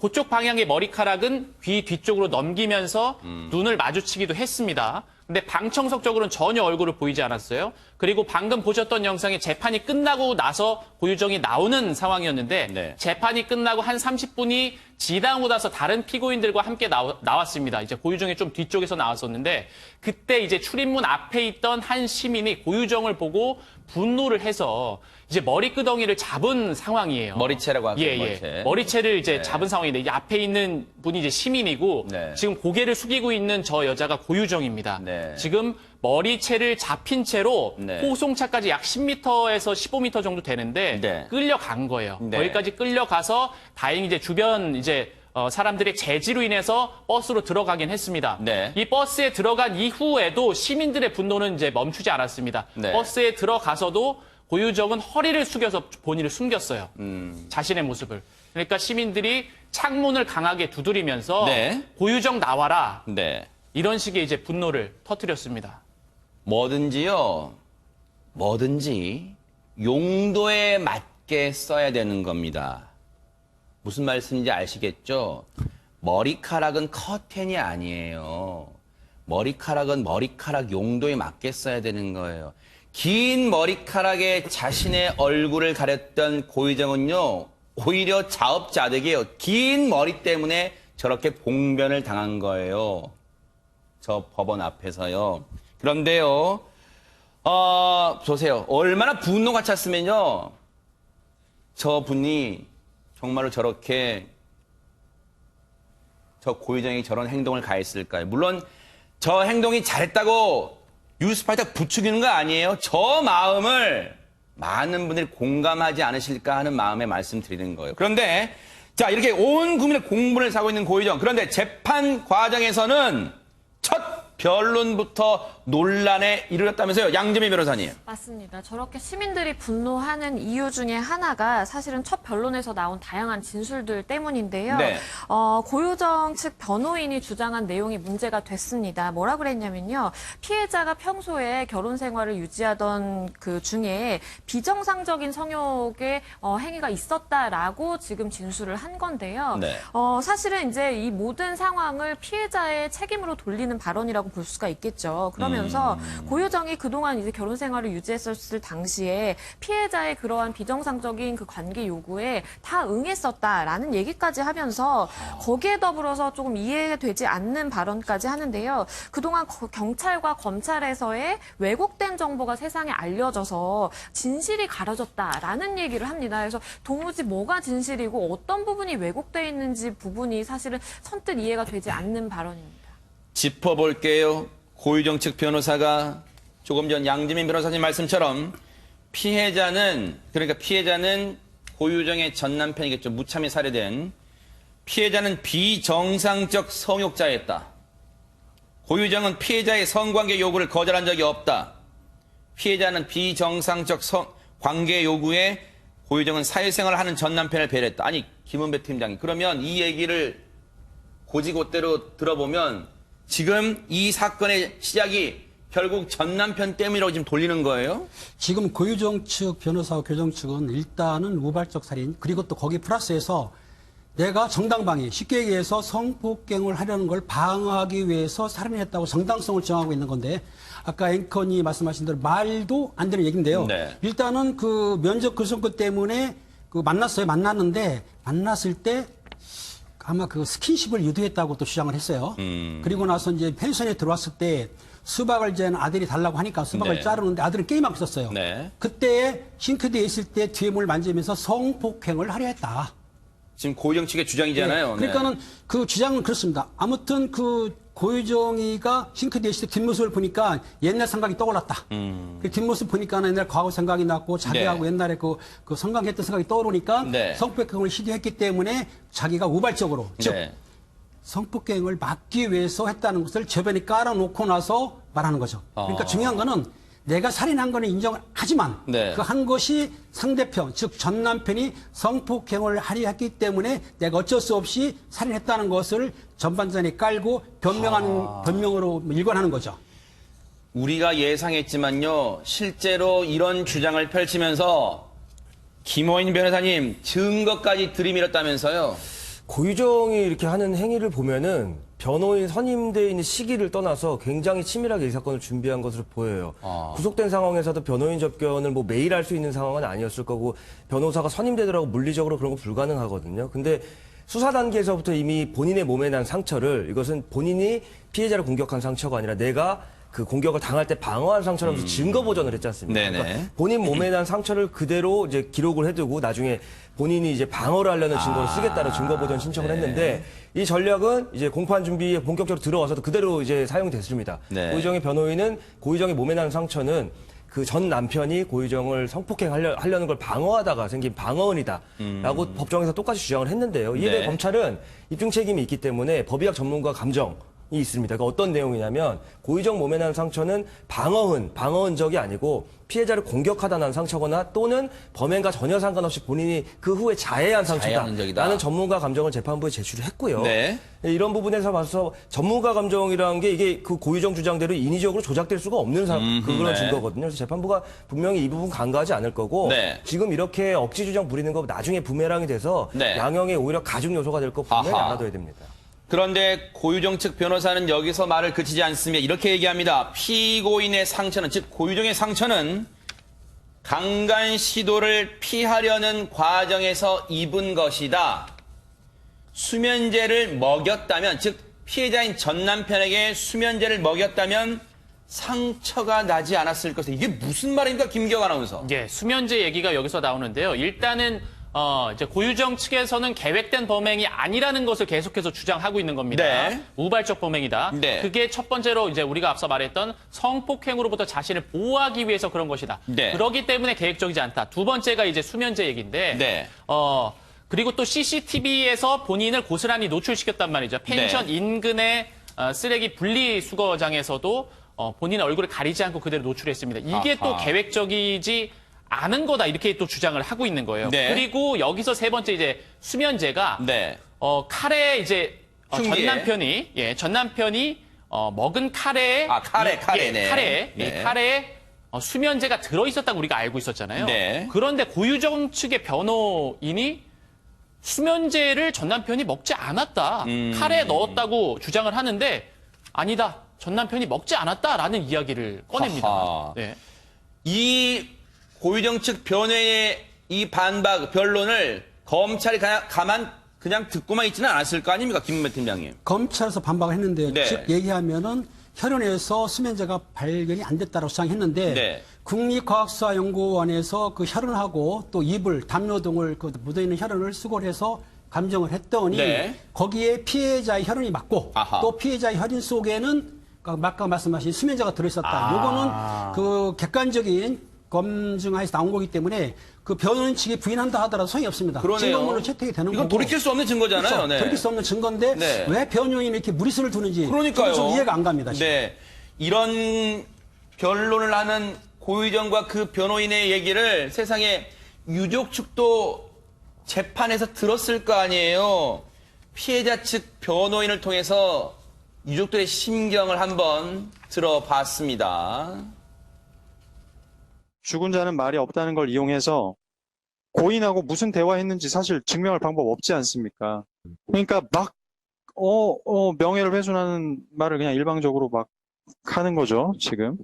그쪽 방향의 머리카락은 귀 뒤쪽으로 넘기면서 눈을 마주치기도 했습니다. 근데 방청석 쪽으로는 전혀 얼굴을 보이지 않았어요. 그리고 방금 보셨던 영상에 재판이 끝나고 나서 고유정이 나오는 상황이었는데 네. 재판이 끝나고 한 30분이 지나고 나서 다른 피고인들과 함께 나왔습니다. 이제 고유정이 좀 뒤쪽에서 나왔었는데 그때 이제 출입문 앞에 있던 한 시민이 고유정을 보고 분노를 해서 이제 머리끄덩이를 잡은 상황이에요. 머리채라고 할게요. 예, 머리채. 머리채를 이제 잡은 상황인데 이제 앞에 있는 분이 이제 시민이고 네. 지금 고개를 숙이고 있는 저 여자가 고유정입니다. 네. 지금 머리채를 잡힌 채로 네. 호송차까지 약 10m에서 15m 정도 되는데 네. 끌려간 거예요. 네. 거기까지 끌려가서 다행히 이제 주변 이제 사람들의 제지로 인해서 버스로 들어가긴 했습니다. 네. 이 버스에 들어간 이후에도 시민들의 분노는 이제 멈추지 않았습니다. 네. 버스에 들어가서도 고유정은 허리를 숙여서 본인을 숨겼어요. 자신의 모습을. 그러니까 시민들이 창문을 강하게 두드리면서 네. 고유정 나와라. 네. 이런 식의 이제 분노를 터뜨렸습니다. 뭐든지요. 뭐든지 용도에 맞게 써야 되는 겁니다. 무슨 말씀인지 아시겠죠? 머리카락은 커튼이 아니에요. 머리카락은 머리카락 용도에 맞게 써야 되는 거예요. 긴 머리카락에 자신의 얼굴을 가렸던 고유정은요, 오히려 자업자득이에요. 긴 머리 때문에 저렇게 봉변을 당한 거예요. 저 법원 앞에서요. 그런데요, 보세요. 얼마나 분노가 찼으면요, 저분이 정말로 저렇게 저 고유정이 저런 행동을 가했을까요? 물론 저 행동이 잘했다고 뉴스파이터 부추기는 거 아니에요. 저 마음을 많은 분들이 공감하지 않으실까 하는 마음에 말씀드리는 거예요. 그런데 자, 이렇게 온 국민의 공분을 사고 있는 고유정. 그런데 재판 과정에서는 첫 변론부터 논란에 이르렀다면서요, 양재미 변호사님. 맞습니다. 저렇게 시민들이 분노하는 이유 중에 하나가 사실은 첫 변론에서 나온 다양한 진술들 때문인데요. 네. 고유정 측 변호인이 주장한 내용이 문제가 됐습니다. 뭐라 그랬냐면요. 피해자가 평소에 결혼 생활을 유지하던 그 중에 비정상적인 성욕의 행위가 있었다라고 지금 진술을 한 건데요. 네. 사실은 이제 이 모든 상황을 피해자의 책임으로 돌리는 발언이라고 볼 수가 있겠죠. 그러면서 고유정이 그동안 이제 결혼 생활을 유지했었을 당시에 피해자의 그러한 비정상적인 그 관계 요구에 다 응했었다라는 얘기까지 하면서 거기에 더불어서 조금 이해되지 않는 발언까지 하는데요. 그동안 경찰과 검찰에서의 왜곡된 정보가 세상에 알려져서 진실이 가려졌다라는 얘기를 합니다. 그래서 도무지 뭐가 진실이고 어떤 부분이 왜곡되어 있는지 부분이 사실은 선뜻 이해가 되지 않는 발언입니다. 짚어볼게요. 고유정 측 변호사가 조금 전 양지민 변호사님 말씀처럼 피해자는 고유정의 전 남편이겠죠. 무참히 살해된 피해자는 비정상적 성욕자였다. 고유정은 피해자의 성관계 요구를 거절한 적이 없다. 피해자는 비정상적 관계 요구에 고유정은 사회생활을 하는 전 남편을 배려했다. 아니, 김은배 팀장님, 그러면 이 얘기를 고지고대로 들어보면 지금 이 사건의 시작이 결국 전 남편 때문이라고 지금 돌리는 거예요? 지금 고유정 측 변호사와 교정 측은 일단은 우발적 살인, 그리고 또 거기 플러스해서 내가 정당방위, 쉽게 얘기해서 성폭행을 하려는 걸 방어하기 위해서 살인했다고 정당성을 정하고 있는 건데, 아까 앵커니 말씀하신 대로 말도 안 되는 얘기인데요. 네. 일단은 그 면접 근성권 때문에 만났는데 만났을 때 아마 그 스킨십을 유도했다고 또 주장을 했어요. 그리고 나서 이제 펜션에 들어왔을 때 수박을 이제 아들이 달라고 하니까 수박을 네. 자르는데 아들은 게임하고 있었어요. 네. 그때 싱크대에 있을 때 뒤에 뭘 만지면서 성폭행을 하려 했다. 지금 고유정 측의 주장이잖아요. 네. 그러니까는 그 주장은 그렇습니다. 아무튼 그 고유정이가 싱크대에 있을 때 뒷모습을 보니까 옛날 생각이 떠올랐다. 그 뒷모습 보니까 옛날 과거 생각이 났고 자기하고 네. 옛날에 그 성관계했던 생각이 떠오르니까 네. 성폭행을 시도했기 때문에 자기가 우발적으로 즉 네. 성폭행을 막기 위해서 했다는 것을 저변에 깔아놓고 나서 말하는 거죠. 그러니까 중요한 거는 내가 살인한 거는 인정하지만 네. 그 한 것이 상대편, 즉 전 남편이 성폭행을 하려 했기 때문에 내가 어쩔 수 없이 살인했다는 것을 전반전에 깔고 변명으로 일관하는 거죠. 우리가 예상했지만요. 실제로 이런 주장을 펼치면서 김호인 변호사님 증거까지 들이밀었다면서요. 고유정이 이렇게 하는 행위를 보면은 변호인 선임되어 있는 시기를 떠나서 굉장히 치밀하게 이 사건을 준비한 것으로 보여요. 구속된 상황에서도 변호인 접견을 뭐 매일 할 수 있는 상황은 아니었을 거고 변호사가 선임되더라고 물리적으로 그런 거 불가능하거든요. 근데 수사 단계에서부터 이미 본인의 몸에 난 상처를 이것은 본인이 피해자를 공격한 상처가 아니라 내가 그 공격을 당할 때 방어한 상처라면서 증거 보전을 했지 않습니까? 그러니까 본인 몸에 난 상처를 그대로 이제 기록을 해두고 나중에 본인이 이제 방어를 하려는 증거를 쓰겠다는 증거 보전 신청을 했는데 이 전략은 이제 공판 준비에 본격적으로 들어와서도 그대로 이제 사용됐습니다. 고유정의 변호인은 고유정의 몸에 난 상처는 그 전 남편이 고유정을 성폭행하려는 걸 방어하다가 생긴 방어은이다라고 법정에서 똑같이 주장을 했는데요. 이에 대해 검찰은 입증 책임이 있기 때문에 법의학 전문가 감정이 있습니다. 그러니까 어떤 내용이냐면 고유정 몸에 난 상처는 방어흔적이 아니고 피해자를 공격하다 난 상처거나 또는 범행과 전혀 상관없이 본인이 그 후에 자해한 상처다라는 전문가 감정을 재판부에 제출을 했고요. 이런 부분에서 봐서 전문가 감정이라는 게 이게 그 고유정 주장대로 인위적으로 조작될 수가 없는 그런 증거거든요. 그래서 재판부가 분명히 이 부분 간과하지 않을 거고 지금 이렇게 억지 주장 부리는 거 나중에 부메랑이 돼서 양형에 오히려 가중 요소가 될 거 분명히 알아둬야 됩니다. 그런데 고유정 측 변호사는 여기서 말을 그치지 않으며 이렇게 얘기합니다. 피고인의 상처는, 즉 고유정의 상처는 강간 시도를 피하려는 과정에서 입은 것이다. 수면제를 먹였다면, 즉 피해자인 전 남편에게 수면제를 먹였다면 상처가 나지 않았을 것이다. 이게 무슨 말입니까, 김기혁 아나운서? 예, 수면제 얘기가 여기서 나오는데요. 일단은 이제 고유정 측에서는 계획된 범행이 아니라는 것을 계속해서 주장하고 있는 겁니다. 우발적 범행이다. 그게 첫 번째로 이제 우리가 앞서 말했던 성폭행으로부터 자신을 보호하기 위해서 그런 것이다. 그렇기 때문에 계획적이지 않다. 두 번째가 이제 수면제 얘기인데, 그리고 또 CCTV에서 본인을 고스란히 노출시켰단 말이죠. 펜션 인근의 쓰레기 분리수거장에서도 본인의 얼굴을 가리지 않고 그대로 노출했습니다. 이게 또 계획적이지 않은 거다 이렇게 또 주장을 하고 있는 거예요. 그리고 여기서 세 번째 이제 수면제가 칼에 이제 전 남편이 먹은 칼에 칼에 수면제가 들어 있었다고 우리가 알고 있었잖아요. 그런데 고유정 측의 변호인이 수면제를 전 남편이 먹지 않았다. 칼에 넣었다고 주장을 하는데 아니다. 전 남편이 먹지 않았다라는 이야기를 꺼냅니다. 이 고유정 측 변호인의 이 반박, 변론을 검찰이 그냥 듣고만 있지는 않았을 거 아닙니까, 김은배 팀장님? 검찰에서 반박을 했는데요. 즉 얘기하면은 혈흔에서 수면제가 발견이 안 됐다고 주장했는데 국립과학수사연구원에서 그 혈흔하고 또 이불, 담요 등을 그 묻어있는 혈흔을 수거를 해서 감정을 했더니 거기에 피해자의 혈흔이 맞고 또 피해자의 혈흔 속에는 아까 말씀하신 수면제가 들어있었다. 요거는 그 객관적인 검증하에서 나온 거기 때문에 그 변호인 측이 부인한다 하더라도 소용이 없습니다. 증거물로 채택이 되는 거고. 이건 돌이킬 수 없는 증거잖아요. 그렇죠. 돌이킬 수 없는 증거인데 왜 변호인이 이렇게 무리수를 두는지 좀 이해가 안 갑니다. 이런 변론을 하는 고유정과 그 변호인의 얘기를 세상에 유족 측도 재판에서 들었을 거 아니에요. 피해자 측 변호인을 통해서 유족들의 심경을 한번 들어봤습니다. 죽은 자는 말이 없다는 걸 이용해서 고인하고 무슨 대화했는지 사실 증명할 방법 없지 않습니까? 그러니까 막 명예를 훼손하는 말을 그냥 일방적으로 막 하는 거죠, 지금.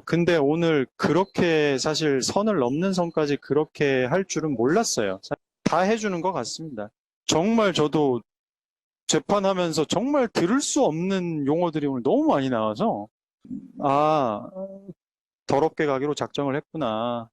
근데 오늘 그렇게 사실 선을 넘는 선까지 그렇게 할 줄은 몰랐어요. 다 해주는 것 같습니다. 정말 저도 재판하면서 정말 들을 수 없는 용어들이 오늘 너무 많이 나와서 더럽게 가기로 작정을 했구나.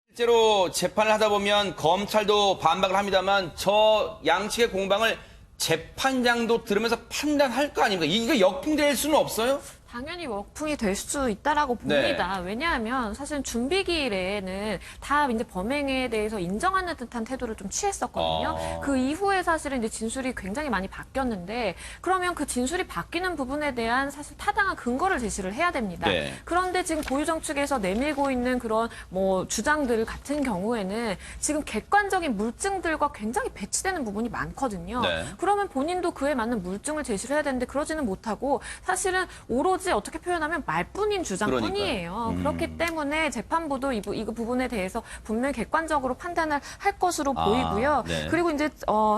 실제로 재판을 하다 보면 검찰도 반박을 합니다만 저 양측의 공방을 재판장도 들으면서 판단할 거 아닙니까? 이게 역풍될 수는 없어요? 당연히 역풍이 될 수 있다라고 봅니다. 네. 왜냐하면 사실 준비기일에는 다 이제 범행에 대해서 인정하는 듯한 태도를 좀 취했었거든요. 그 이후에 사실은 이제 진술이 굉장히 많이 바뀌었는데 그러면 그 진술이 바뀌는 부분에 대한 사실 타당한 근거를 제시를 해야 됩니다. 네. 그런데 지금 고유정 측에서 내밀고 있는 그런 뭐 주장들 같은 경우에는 지금 객관적인 물증들과 굉장히 배치되는 부분이 많거든요. 네. 그러면 본인도 그에 맞는 물증을 제시를 해야 되는데 그러지는 못하고 사실은 오로지 어떻게 표현하면 말뿐인 주장뿐이에요. 그렇기 때문에 재판부도 이 부분에 대해서 분명히 객관적으로 판단을 할 것으로 보이고요. 네. 그리고 이제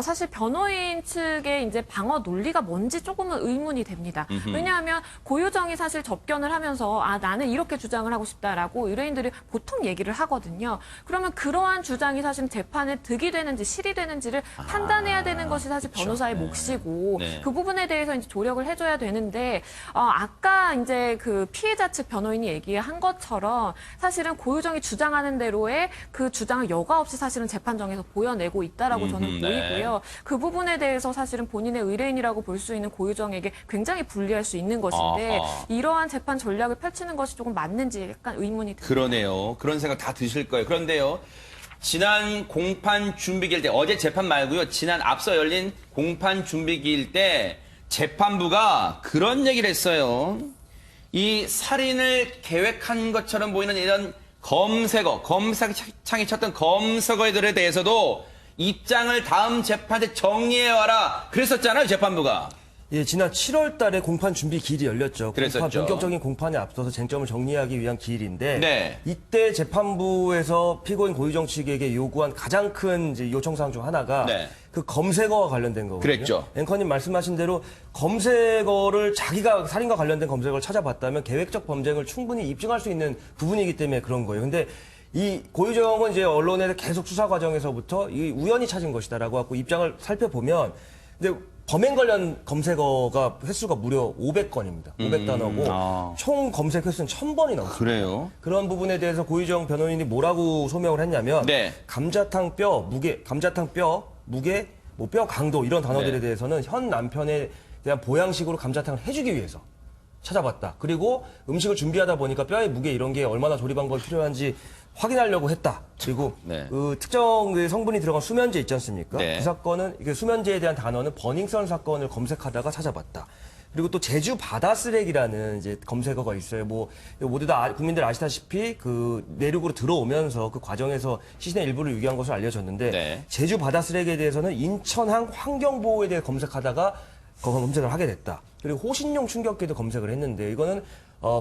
사실 변호인 측의 이제 방어 논리가 뭔지 조금은 의문이 됩니다. 왜냐하면 고유정이 사실 접견을 하면서 나는 이렇게 주장을 하고 싶다라고 의뢰인들이 보통 얘기를 하거든요. 그러면 그러한 주장이 사실 재판에 득이 되는지 실이 되는지를 판단해야 되는 것이 사실 변호사의 몫이고 그 부분에 대해서 이제 조력을 해줘야 되는데 아까 이제 그 피해자 측 변호인이 얘기한 것처럼 사실은 고유정이 주장하는 대로의 그 주장을 여과 없이 사실은 재판정에서 보여내고 있다라고 저는 보이고요. 그 부분에 대해서 사실은 본인의 의뢰인이라고 볼 수 있는 고유정에게 굉장히 불리할 수 있는 것인데 이러한 재판 전략을 펼치는 것이 조금 맞는지 약간 의문이 듭니다. 그러네요. 그런 생각 다 드실 거예요. 그런데요. 지난 공판 준비기일 때 어제 재판 말고요. 지난 앞서 열린 공판 준비기일 때 재판부가 그런 얘기를 했어요. 이 살인을 계획한 것처럼 보이는 이런 검색창에 쳤던 검색어들에 대해서도 입장을 다음 재판 때 정리해와라. 그랬었잖아요, 재판부가. 예, 지난 7월 달에 공판 준비 기일이 열렸죠. 그랬었죠. 본격적인 공판에 앞서서 쟁점을 정리하기 위한 기일인데 네. 이때 재판부에서 피고인 고유정 측에게 요구한 가장 큰 이제 요청사항 중 하나가 그 검색어와 관련된 거거든요. 그랬죠. 앵커님 말씀하신 대로 검색어를 자기가 살인과 관련된 검색어를 찾아봤다면 계획적 범죄를 충분히 입증할 수 있는 부분이기 때문에 그런 거예요. 근데 이 고유정은 이제 언론에 계속 수사 과정에서부터 이 우연히 찾은 것이다라고 하고 입장을 살펴보면 근데 범행 관련 검색어가 횟수가 무려 500건입니다. 500단어고 총 검색 횟수는 1000번이 넘습니다. 그래요? 그런 부분에 대해서 고유정 변호인이 뭐라고 소명을 했냐면 감자탕 뼈, 무게, 뭐 뼈 강도 이런 단어들에 대해서는 현 남편에 대한 보양식으로 감자탕을 해주기 위해서 찾아봤다. 그리고 음식을 준비하다 보니까 뼈의 무게 이런 게 얼마나 조리 방법이 필요한지 확인하려고 했다. 그리고 그 특정 성분이 들어간 수면제 있지 않습니까? 그 사건은 이게 수면제에 대한 단어는 버닝썬 사건을 검색하다가 찾아봤다. 그리고 또 제주 바다 쓰레기라는 이제 검색어가 있어요. 뭐 모두 다 국민들 아시다시피 그 내륙으로 들어오면서 그 과정에서 시신의 일부를 유기한 것으로 알려졌는데 제주 바다 쓰레기에 대해서는 인천항 환경보호에 대해 검색하다가 검색을 하게 됐다. 그리고 호신용 충격기도 검색을 했는데 이거는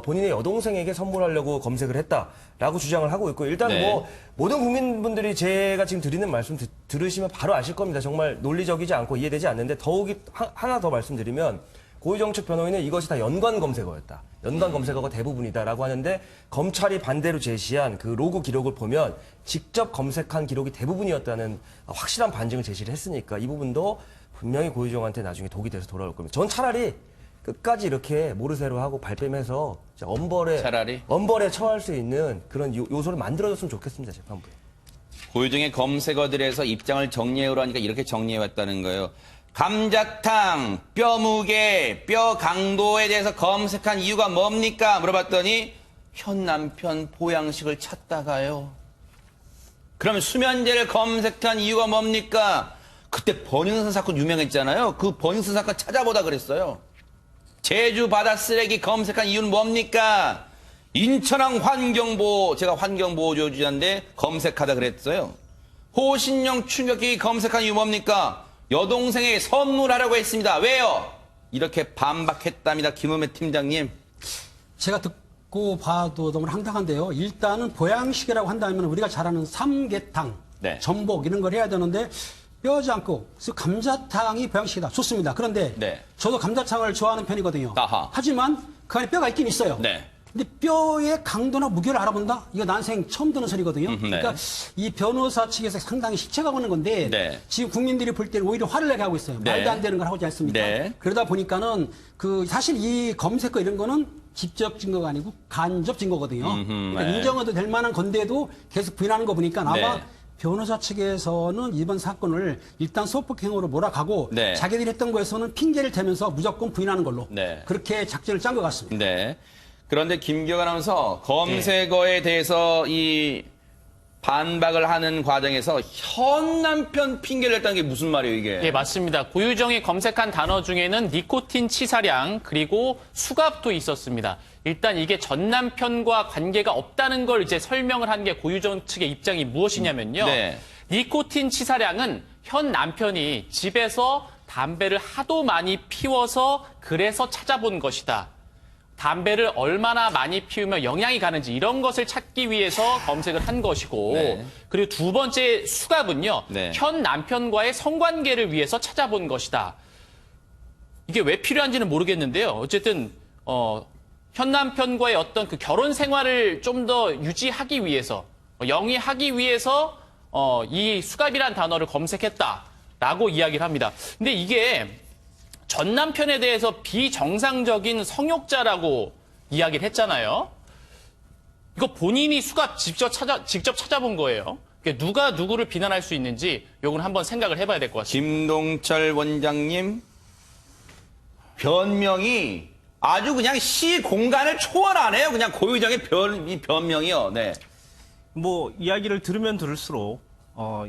본인의 여동생에게 선물하려고 검색을 했다라고 주장을 하고 있고 일단 뭐 모든 국민분들이 제가 지금 드리는 말씀 들으시면 바로 아실 겁니다. 정말 논리적이지 않고 이해되지 않는데 더욱이 하나 더 말씀드리면 고유정 측 변호인은 이것이 다 연관 검색어였다. 연관 검색어가 대부분이다라고 하는데 검찰이 반대로 제시한 그 로그 기록을 보면 직접 검색한 기록이 대부분이었다는 확실한 반증을 제시를 했으니까 이 부분도 분명히 고유정한테 나중에 독이 돼서 돌아올 겁니다. 전 차라리 끝까지 이렇게 모르쇠로 하고 발뺌해서 엄벌에 처할 수 있는 그런 요소를 만들어줬으면 좋겠습니다. 재판부에. 고유정의 검색어들에서 입장을 정리해오라니까 이렇게 정리해왔다는 거예요. 감자탕, 뼈 무게, 뼈 강도에 대해서 검색한 이유가 뭡니까? 물어봤더니 현 남편 보양식을 찾다가요. 그러면 수면제를 검색한 이유가 뭡니까? 그때 버닝썬 사건 유명했잖아요. 그 버닝썬 사건 찾아보다 그랬어요. 제주 바다 쓰레기 검색한 이유는 뭡니까? 인천항 환경보호, 제가 환경보호주의자인데 검색하다 그랬어요. 호신용 충격기 검색한 이유 뭡니까? 여동생에게 선물하라고 했습니다. 왜요? 이렇게 반박했답니다. 김은혜 팀장님. 제가 듣고 봐도 너무 황당한데요. 일단은 보양식이라고 한다면 우리가 잘 아는 삼계탕, 전복 이런 걸 해야 되는데 뼈지 않고 그래서 감자탕이 보양식이다. 좋습니다. 그런데 저도 감자탕을 좋아하는 편이거든요. 하지만 그 안에 뼈가 있긴 있어요. 근데 뼈의 강도나 무게를 알아본다? 이거 난생 처음 듣는 소리거든요. 그러니까 이 변호사 측에서 상당히 실체가 오는 건데 지금 국민들이 볼 때는 오히려 화를 내게 하고 있어요. 말도 안 되는 걸 하고 있지 않습니까? 그러다 보니까는 그 사실 이 검색어 이런 거는 직접 증거가 아니고 간접 증거거든요. 그러니까 인정해도 될 만한 건데도 계속 부인하는 거 보니까 아마 변호사 측에서는 이번 사건을 일단 소폭행으로 몰아가고 네. 자기들이 했던 거에서는 핑계를 대면서 무조건 부인하는 걸로 네. 그렇게 작전을 짠 것 같습니다. 네. 그런데 김기현 아나운서 검색어에 대해서 이 반박을 하는 과정에서 현 남편 핑계를 냈다는 게 무슨 말이에요, 이게? 예, 맞습니다. 고유정이 검색한 단어 중에는 니코틴 치사량 그리고 수갑도 있었습니다. 일단 이게 전 남편과 관계가 없다는 걸 이제 설명을 한 게 고유정 측의 입장이 무엇이냐면요. 네. 니코틴 치사량은 현 남편이 집에서 담배를 하도 많이 피워서 그래서 찾아본 것이다. 담배를 얼마나 많이 피우면 영향이 가는지 이런 것을 찾기 위해서 검색을 한 것이고 네. 그리고 두 번째 수갑은요. 네. 현 남편과의 성관계를 위해서 찾아본 것이다. 이게 왜 필요한지는 모르겠는데요. 어쨌든 현 남편과의 어떤 그 결혼 생활을 좀 더 유지하기 위해서 영위하기 위해서 이 수갑이란 단어를 검색했다라고 이야기를 합니다. 근데 이게 전 남편에 대해서 비정상적인 성욕자라고 이야기를 했잖아요. 이거 본인이 수갑 직접 찾아본 거예요. 그러니까 누가 누구를 비난할 수 있는지 요건 한번 생각을 해봐야 될 것 같습니다. 김동철 원장님 변명이 아주 그냥 시 공간을 초월하네요. 그냥 고유정의 이 변명이요. 네. 뭐 이야기를 들으면 들을수록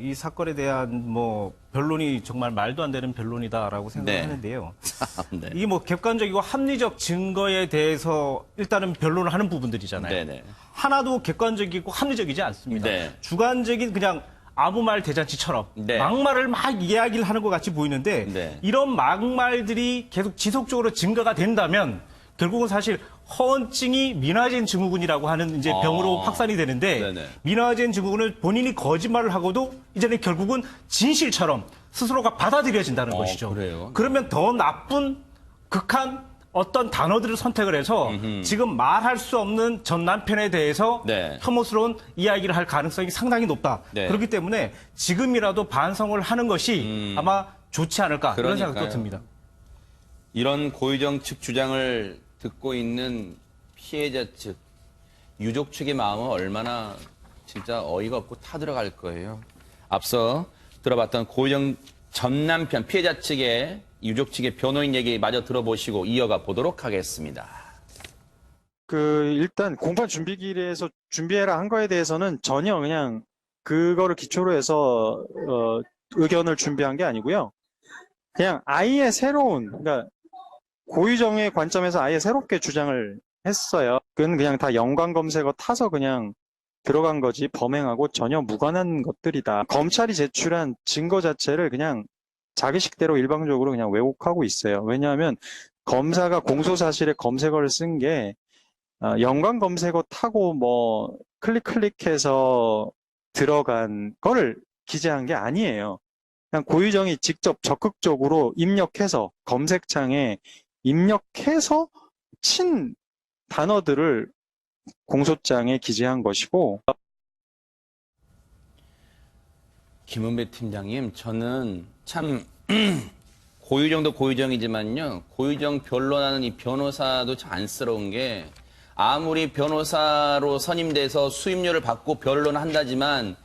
이 사건에 대한 뭐 변론이 정말 말도 안 되는 변론이다라고 생각하는데요. 네. 이게 뭐 객관적이고 합리적 증거에 대해서 일단은 변론을 하는 부분들이잖아요. 네네. 하나도 객관적이고 합리적이지 않습니다. 네. 주관적인 그냥 아무 말 대잔치처럼 네. 막말을 막 이야기를 하는 것 같이 보이는데 네. 이런 막말들이 계속 지속적으로 증가가 된다면 결국은 사실 허언증이 민화젠 증후군이라고 하는 이제 병으로 확산이 되는데 네네. 민화젠 증후군은 본인이 거짓말을 하고도 이제는 결국은 진실처럼 스스로가 받아들여진다는 것이죠. 그래요? 그러면 더 나쁜 극한 어떤 단어들을 선택을 해서 지금 말할 수 없는 전 남편에 대해서 네. 혐오스러운 이야기를 할 가능성이 상당히 높다. 네. 그렇기 때문에 지금이라도 반성을 하는 것이 아마 좋지 않을까 그런 생각도 그러니까요. 듭니다. 이런 고유정 측 주장을 듣고 있는 피해자 측, 유족 측의 마음은 얼마나 진짜 어이가 없고 타들어갈 거예요. 앞서 들어봤던 고유정 전 남편 피해자 측의 유족 측의 변호인 얘기 마저 들어보시고 이어가 보도록 하겠습니다. 일단 공판 준비기일에서 준비해라 한 거에 대해서는 전혀 그냥 그거를 기초로 해서 의견을 준비한 게 아니고요. 그냥 아예 새로운, 그러니까 고유정의 관점에서 아예 새롭게 주장을 했어요. 그건 그냥 다 연관 검색어 타서 그냥 들어간 거지 범행하고 전혀 무관한 것들이다. 검찰이 제출한 증거 자체를 그냥 자기 식대로 일방적으로 그냥 왜곡하고 있어요. 왜냐하면 검사가 공소사실에 검색어를 쓴 게 연관 검색어 타고 뭐 클릭해서 들어간 거를 기재한 게 아니에요. 그냥 고유정이 직접 적극적으로 입력해서 검색창에 입력해서 친 단어들을 공소장에 기재한 것이고. 김은배 팀장님, 저는 참 고유정도 고유정이지만요. 고유정 변론하는 이 변호사도 참 안쓰러운 게 아무리 변호사로 선임돼서 수임료를 받고 변론한다지만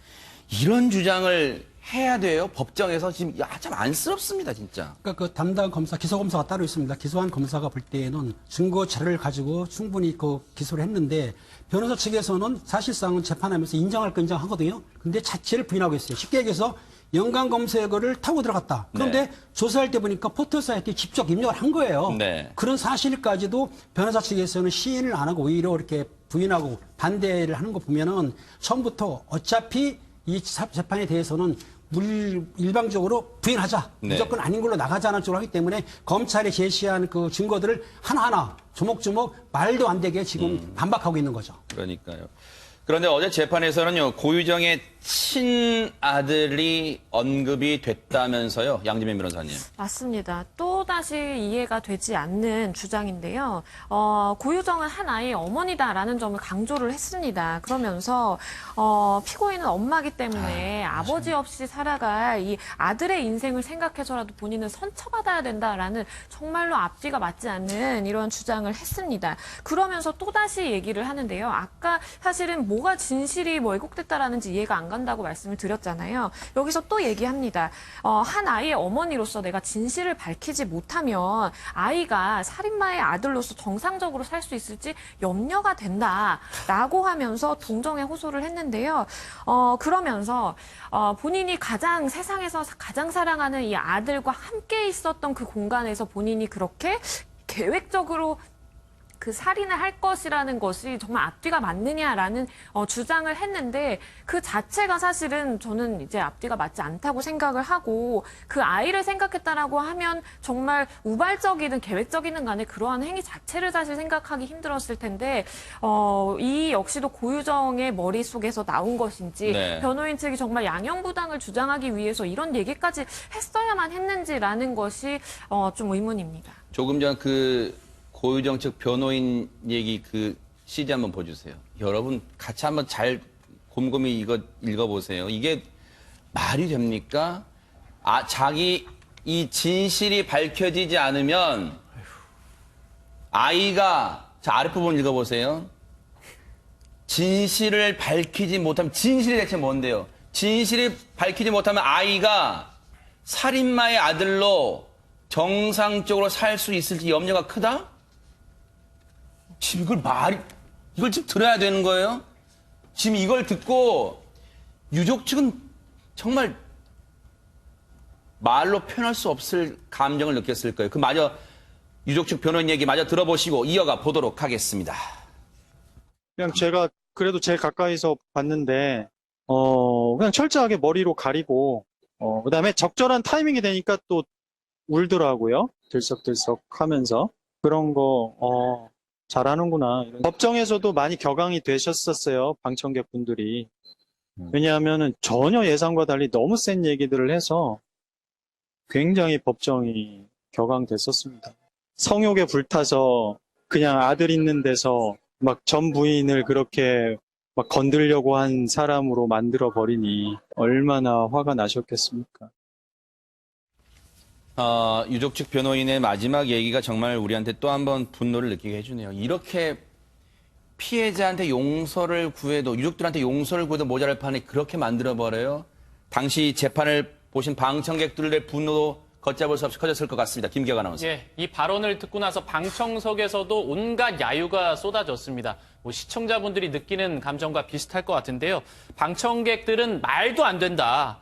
이런 주장을 해야 돼요. 법정에서 지금 참 안쓰럽습니다, 진짜. 그러니까 그 담당 검사, 기소 검사가 따로 있습니다. 기소한 검사가 볼 때에는 증거 자료를 가지고 충분히 그 기소를 했는데 변호사 측에서는 사실상은 재판하면서 인정할 거 인정하거든요. 근데 자체를 부인하고 있어요. 쉽게 얘기해서 연관 검색어를 타고 들어갔다. 그런데 네. 조사할 때 보니까 포털 사이트에 직접 입력을 한 거예요. 네. 그런 사실까지도 변호사 측에서는 시인을 안 하고 오히려 이렇게 부인하고 반대를 하는 거 보면은 처음부터 어차피 이 재판에 대해서는 일방적으로 부인하자. 네. 무조건 아닌 걸로 나가자는 쪽으로 하기 때문에 검찰이 제시한 그 증거들을 하나하나 조목조목 말도 안 되게 지금 반박하고 있는 거죠. 그러니까요. 그런데 어제 재판에서는요, 고유정의 친아들이 언급이 됐다면서요, 양지민 변호사님. 맞습니다. 또다시 이해가 되지 않는 주장인데요. 고유정은 한 아이의 어머니다라는 점을 강조를 했습니다. 그러면서 피고인은 엄마기 때문에 아버지 없이 살아갈 이 아들의 인생을 생각해서라도 본인은 선처받아야 된다라는 정말로 앞뒤가 맞지 않는 이런 주장을 했습니다. 그러면서 또다시 얘기를 하는데요. 아까 사실은 뭐가 진실이 왜곡됐다라는지 이해가 안 나간다고 말씀을 드렸잖아요. 여기서 또 얘기합니다. 한 아이의 어머니로서 내가 진실을 밝히지 못하면 아이가 살인마의 아들로서 정상적으로 살 수 있을지 염려가 된다라고 하면서 동정에 호소를 했는데요. 그러면서 본인이 세상에서 가장 사랑하는 이 아들과 함께 있었던 그 공간에서 본인이 그렇게 계획적으로 그 살인을 할 것이라는 것이 정말 앞뒤가 맞느냐라는 주장을 했는데 그 자체가 사실은 저는 이제 앞뒤가 맞지 않다고 생각을 하고 그 아이를 생각했다라고 하면 정말 우발적이든 계획적이든 간에 그러한 행위 자체를 사실 생각하기 힘들었을 텐데 이 역시도 고유정의 머릿속에서 나온 것인지 네. 변호인 측이 정말 양형부당을 주장하기 위해서 이런 얘기까지 했어야만 했는지라는 것이 좀 의문입니다. 조금 전 고유정 측 변호인 얘기 CD 한번 보여주세요. 여러분 같이 한번 잘 곰곰이 이거 읽어보세요. 이게 말이 됩니까? 자기 이 진실이 밝혀지지 않으면 아이가 자 아래 부분 읽어보세요. 진실을 밝히지 못하면 진실이 대체 뭔데요? 진실이 밝히지 못하면 아이가 살인마의 아들로 정상적으로 살 수 있을지 염려가 크다? 지금 이걸 지금 들어야 되는 거예요? 지금 이걸 듣고 유족 측은 정말 말로 표현할 수 없을 감정을 느꼈을 거예요. 마저 유족 측 변호인 얘기 마저 들어보시고 이어가 보도록 하겠습니다. 그냥 제가 그래도 제일 가까이서 봤는데, 그냥 철저하게 머리로 가리고, 그다음에 적절한 타이밍이 되니까 또 울더라고요. 들썩들썩 하면서. 그런 거, 잘하는구나. 법정에서도 많이 격앙이 되셨었어요. 방청객 분들이. 왜냐하면은 전혀 예상과 달리 너무 센 얘기들을 해서 굉장히 법정이 격앙됐었습니다. 성욕에 불타서 그냥 아들 있는 데서 막 전 부인을 그렇게 막 건들려고 한 사람으로 만들어 버리니 얼마나 화가 나셨겠습니까? 유족 측 변호인의 마지막 얘기가 정말 우리한테 또 한 번 분노를 느끼게 해주네요. 이렇게 피해자한테 용서를 구해도 유족들한테 용서를 구해도 모자랄 판에 그렇게 만들어버려요. 당시 재판을 보신 방청객들의 분노도 걷잡을 수 없이 커졌을 것 같습니다. 김기혁 아나운서. 예, 이 발언을 듣고 나서 방청석에서도 온갖 야유가 쏟아졌습니다. 시청자분들이 느끼는 감정과 비슷할 것 같은데요. 방청객들은 말도 안 된다.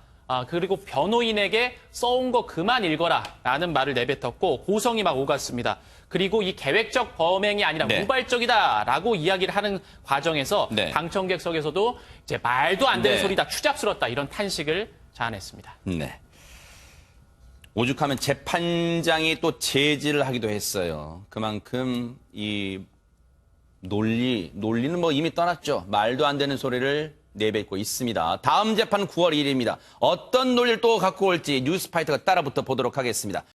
그리고 변호인에게 써온 거 그만 읽어라 라는 말을 내뱉었고 고성이 막 오갔습니다. 그리고 이 계획적 범행이 아니라 네. 우발적이다라고 이야기를 하는 과정에서 네. 방청객석에서도 이제 말도 안 되는 네. 소리다, 추잡스럽다 이런 탄식을 자아냈습니다. 네. 오죽하면 재판장이 또 제지를 하기도 했어요. 그만큼 이 논리는 뭐 이미 떠났죠. 말도 안 되는 소리를 내뱉고 있습니다. 다음 재판은 9월 1일입니다. 어떤 논리를 또 갖고 올지 뉴스파이터가 따라붙어 보도록 하겠습니다.